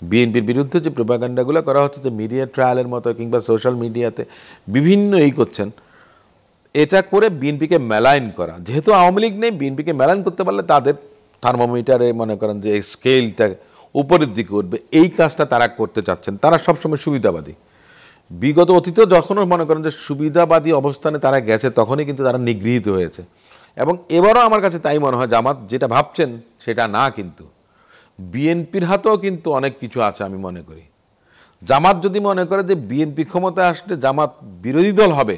বিএনপির বিরুদ্ধে যে প্রোপাগান্ডাগুলো করা হচ্ছে, যে মিডিয়া ট্রায়ালের মতো কিংবা সোশ্যাল মিডিয়াতে বিভিন্ন করছেন, এটা করে বিএনপিকে মেলাইন করা। যেহেতু আওয়ামী লীগ নেই, বিএনপিকে মেলাইন করতে পারলে তাদের থার্মোমিটারে মনে করেন যে স্কেলটা উপরের দিকে উঠবে, এই কাজটা তারা করতে চাচ্ছেন। তারা সবসময় সুবিধাবাদী। বিগত অতীতেও যখনও মনে করেন যে সুবিধাবাদী অবস্থানে তারা গেছে, তখনই কিন্তু তারা নিগৃহীত হয়েছে। এবং এবারও আমার কাছে তাই মনে হয়, জামাত যেটা ভাবছেন সেটা না, কিন্তু বিএনপির হাতেও কিন্তু অনেক কিছু আছে। আমি মনে করি জামাত যদি মনে করে যে বিএনপি ক্ষমতায় আসলে জামাত বিরোধী দল হবে,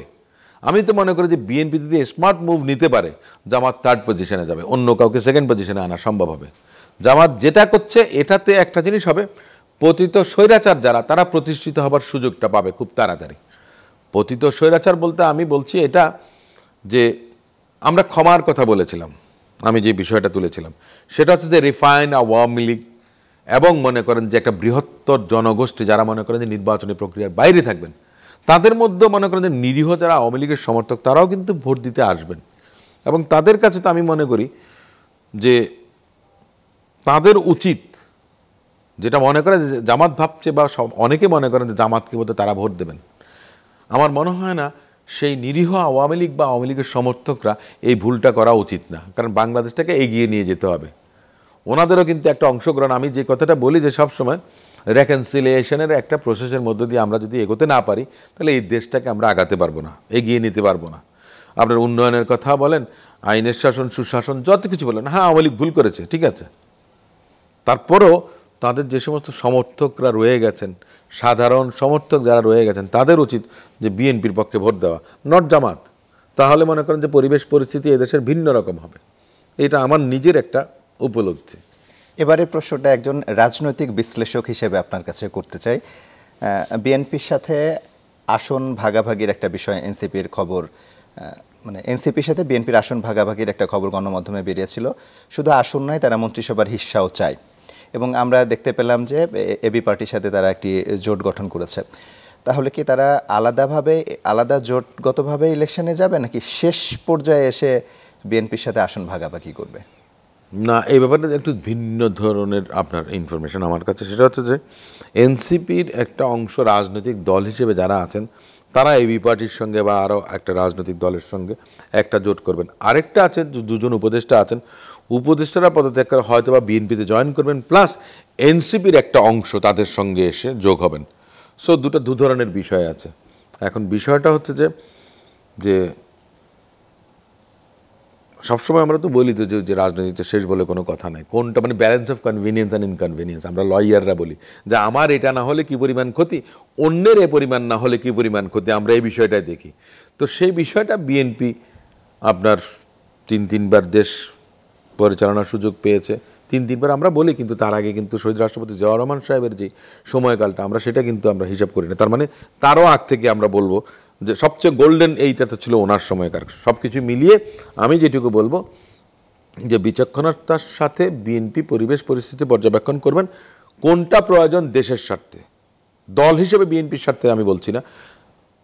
আমি তো মনে করি যে বিএনপি যদি স্মার্ট মুভ নিতে পারে, জামাত 3rd পজিশনে যাবে, অন্য কাউকে 2nd পজিশনে আনা সম্ভব হবে। জামাত যেটা করছে এটাতে একটা জিনিস হবে, পতিত স্বৈরাচার যারা, তারা প্রতিষ্ঠিত হবার সুযোগটা পাবে খুব তাড়াতাড়ি। পতিত স্বৈরাচার বলতে আমি বলছি এটা যে আমরা ক্ষমার কথা বলেছিলাম, আমি যে বিষয়টা তুলেছিলাম সেটা হচ্ছে যে রিফাইন আওয়ামী লীগ এবং মনে করেন যে একটা বৃহত্তর জনগোষ্ঠী যারা মনে করেন যে নির্বাচনী প্রক্রিয়ার বাইরে থাকবেন, তাদের মধ্যে মনে করেন যে নিরীহ যারা আওয়ামী লীগের সমর্থক, তারাও কিন্তু ভোট দিতে আসবেন। এবং তাদের কাছে তো আমি মনে করি যে তাদের উচিত, যেটা মনে করে যে জামাত ভাবছে বা অনেকে মনে করেন যে জামাতকে বলতে তারা ভোট দেবেন, আমার মনে হয় না সেই নিরীহ আওয়ামী লীগ বা আওয়ামী লীগের সমর্থকরা এই ভুলটা করা উচিত না। কারণ বাংলাদেশটাকে এগিয়ে নিয়ে যেতে হবে, ওনাদেরও কিন্তু একটা অংশগ্রহণ। আমি যে কথাটা বলি যে সবসময় রেকনসিলিয়েশনের একটা প্রসেসের মধ্য দিয়ে আমরা যদি এগোতে না পারি, তাহলে এই দেশটাকে আমরা আগাতে পারবো না, এগিয়ে নিতে পারবো না। আপনার উন্নয়নের কথা বলেন, আইনের শাসন, সুশাসন, যত কিছু বলেন, হ্যাঁ আওয়ামী লীগ ভুল করেছে, ঠিক আছে, তারপরও তাদের যে সমস্ত সমর্থকরা রয়ে গেছেন, সাধারণ সমর্থক যারা রয়ে গেছেন, তাদের উচিত যে বিএনপির পক্ষে ভোট দেওয়া, নট জামাত। তাহলে মনে করেন যে পরিবেশ পরিস্থিতি এদেশের ভিন্ন রকম হবে। এটা আমার নিজের একটা উপলব্ধি। এবারের প্রশ্নটা একজন রাজনৈতিক বিশ্লেষক হিসেবে আপনার কাছে করতে চাই। বিএনপির সাথে আসন ভাগাভাগির একটা বিষয়, এনসিপির খবর, মানে এনসিপির সাথে বিএনপির আসন ভাগাভাগির একটা খবর গণমাধ্যমে বেরিয়েছিল। শুধু আসন নয়, তারা মন্ত্রিসভার হিস্সাও চায়। এবং আমরা দেখতে পেলাম যে এবি পার্টির সাথে তারা একটি জোট গঠন করেছে। তাহলে কি তারা আলাদা জোটগতভাবে ইলেকশনে যাবে, নাকি শেষ পর্যায়ে এসে বিএনপির সাথে আসন ভাগাভাগি করবে? না, এই ব্যাপারটা একটু ভিন্ন ধরনের আপনার ইনফরমেশন আমার কাছে। সেটা হচ্ছে যে এনসিপির একটা অংশ রাজনৈতিক দল হিসেবে যারা আছেন, তারা এবি পার্টির সঙ্গে বা আরও একটা রাজনৈতিক দলের সঙ্গে একটা জোট করবেন। আরেকটা আছে, দুজন উপদেষ্টা আছেন, উপদেষ্টারা পদত্যাগ করে হয়তো বা বিএনপিতে জয়েন করবেন, প্লাস এনসিপির একটা অংশ তাদের সঙ্গে এসে যোগ হবেন। সো দু ধরনের বিষয় আছে। এখন বিষয়টা হচ্ছে যে সবসময় আমরা তো বলি তো যে রাজনীতিতে শেষ বলে কোনো কথা নাই, কোনটা মানে balance of convenience and inconvenience. আমরা লয়াররা বলি যে আমার এটা না হলে কি পরিমাণ ক্ষতি, অন্যের এ পরিমাণ না হলে কি পরিমাণ ক্ষতি, আমরা এই বিষয়টাই দেখি। তো সেই বিষয়টা বিএনপি আপনার 3-3বার দেশ পরিচালনার সুযোগ পেয়েছে, 3-3বার আমরা বলি, কিন্তু তার আগে কিন্তু শহীদ রাষ্ট্রপতি জিয়াউর রহমান সাহেবের যে সময়কালটা আমরা সেটা কিন্তু আমরা হিসাব করি না। তার মানে তারও আগ থেকে আমরা বলবো যে সবচেয়ে গোল্ডেন এইটা তো ছিল ওনার সময়কার। সব কিছু মিলিয়ে আমি যেটুকু বলবো যে বিচক্ষণতার সাথে বিএনপি পরিবেশ পরিস্থিতি পর্যবেক্ষণ করবেন, কোনটা প্রয়োজন দেশের স্বার্থে, দল হিসেবে বিএনপির স্বার্থে আমি বলছি না,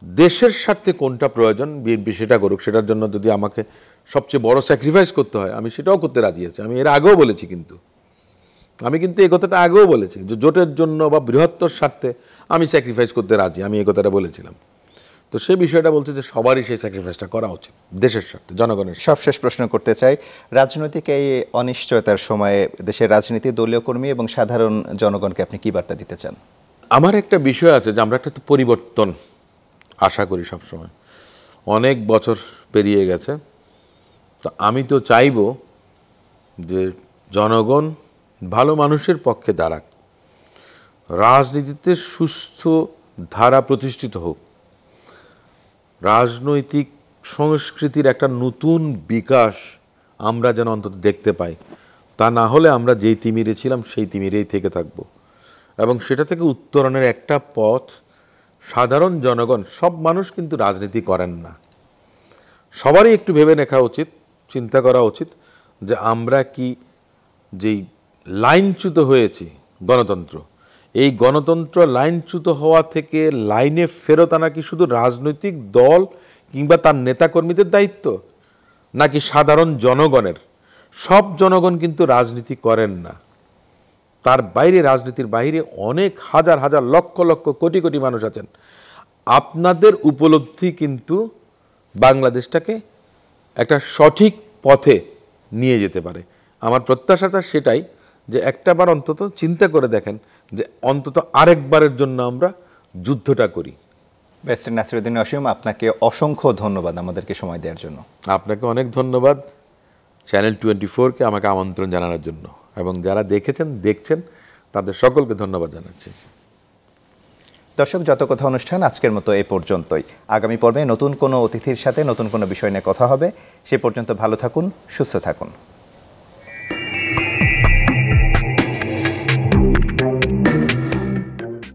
দেশের স্বার্থে কোনটা প্রয়োজন বিএনপি সেটা করুক। সেটার জন্য যদি আমাকে সবচেয়ে বড় স্যাক্রিফাইস করতে হয়, আমি সেটাও করতে রাজি আছি। আমি এর আগেও বলেছি, আমি কিন্তু এই কথাটা আগেও বলেছি যে জোটের জন্য বা বৃহত্তর স্বার্থে আমি স্যাক্রিফাইস করতে রাজি, আমি এই কথাটা বলেছিলাম। তো সেই বিষয়টা বলছে যে সবারই সেই স্যাক্রিফাইসটা করা উচিত দেশের স্বার্থে, জনগণের। সবশেষ প্রশ্ন করতে চাই, রাজনৈতিক এই অনিশ্চয়তার সময়ে দেশের রাজনীতি, দলীয় কর্মী এবং সাধারণ জনগণকে আপনি কি বার্তা দিতে চান? আমার একটা বিষয় আছে যে আমরা একটা পরিবর্তন আশা করি সবসময়, অনেক বছর পেরিয়ে গেছে, তো আমি তো চাইব যে জনগণ ভালো মানুষের পক্ষে দাঁড়াক, রাজনীতিতে সুস্থ ধারা প্রতিষ্ঠিত হোক, রাজনৈতিক সংস্কৃতির একটা নতুন বিকাশ আমরা যেন অন্তত দেখতে পাই। তা না হলে আমরা যেই তিমিরে ছিলাম সেই তিমিরেই থেকে থাকব। এবং সেটা থেকে উত্তরণের একটা পথ, সাধারণ জনগণ, সব মানুষ কিন্তু রাজনীতি করেন না। সবারই একটু ভেবে দেখা উচিত, চিন্তা করা উচিত যে আমরা কি যেই লাইনচ্যুত হয়েছি গণতন্ত্র, এই গণতন্ত্র লাইনচ্যুত হওয়া থেকে লাইনে ফেরত আনা কি শুধু রাজনৈতিক দল কিংবা তার নেতাকর্মীদের দায়িত্ব, নাকি সাধারণ জনগণের? সব জনগণ কিন্তু রাজনীতি করেন না। তার বাইরে, রাজনীতির বাইরে অনেক হাজার হাজার লক্ষ লক্ষ কোটি কোটি মানুষ আছেন। আপনাদের উপলব্ধি কিন্তু বাংলাদেশটাকে একটা সঠিক পথে নিয়ে যেতে পারে। আমার প্রত্যাশাটা সেটাই, যে একটাবার অন্তত চিন্তা করে দেখেন যে অন্তত আরেকবারের জন্য আমরা যুদ্ধটা করি। ব্যারিস্টার নাসিরউদ্দিন অসীম, আপনাকে অসংখ্য ধন্যবাদ আমাদেরকে সময় দেওয়ার জন্য। আপনাকে অনেক ধন্যবাদ চ্যানেল 24-কে আমাকে আমন্ত্রণ জানানোর জন্য, এবং যারা দেখেছেন, দেখছেন, তাদের সকলকে ধন্যবাদ জানাচ্ছি। দর্শক, যত কথা অনুষ্ঠান আজকের মতো এই পর্যন্তই। আগামী পর্বে নতুন কোনো অতিথির সাথে নতুন কোনো বিষয় নিয়ে কথা হবে। সে পর্যন্ত ভালো থাকুন, সুস্থ থাকুন।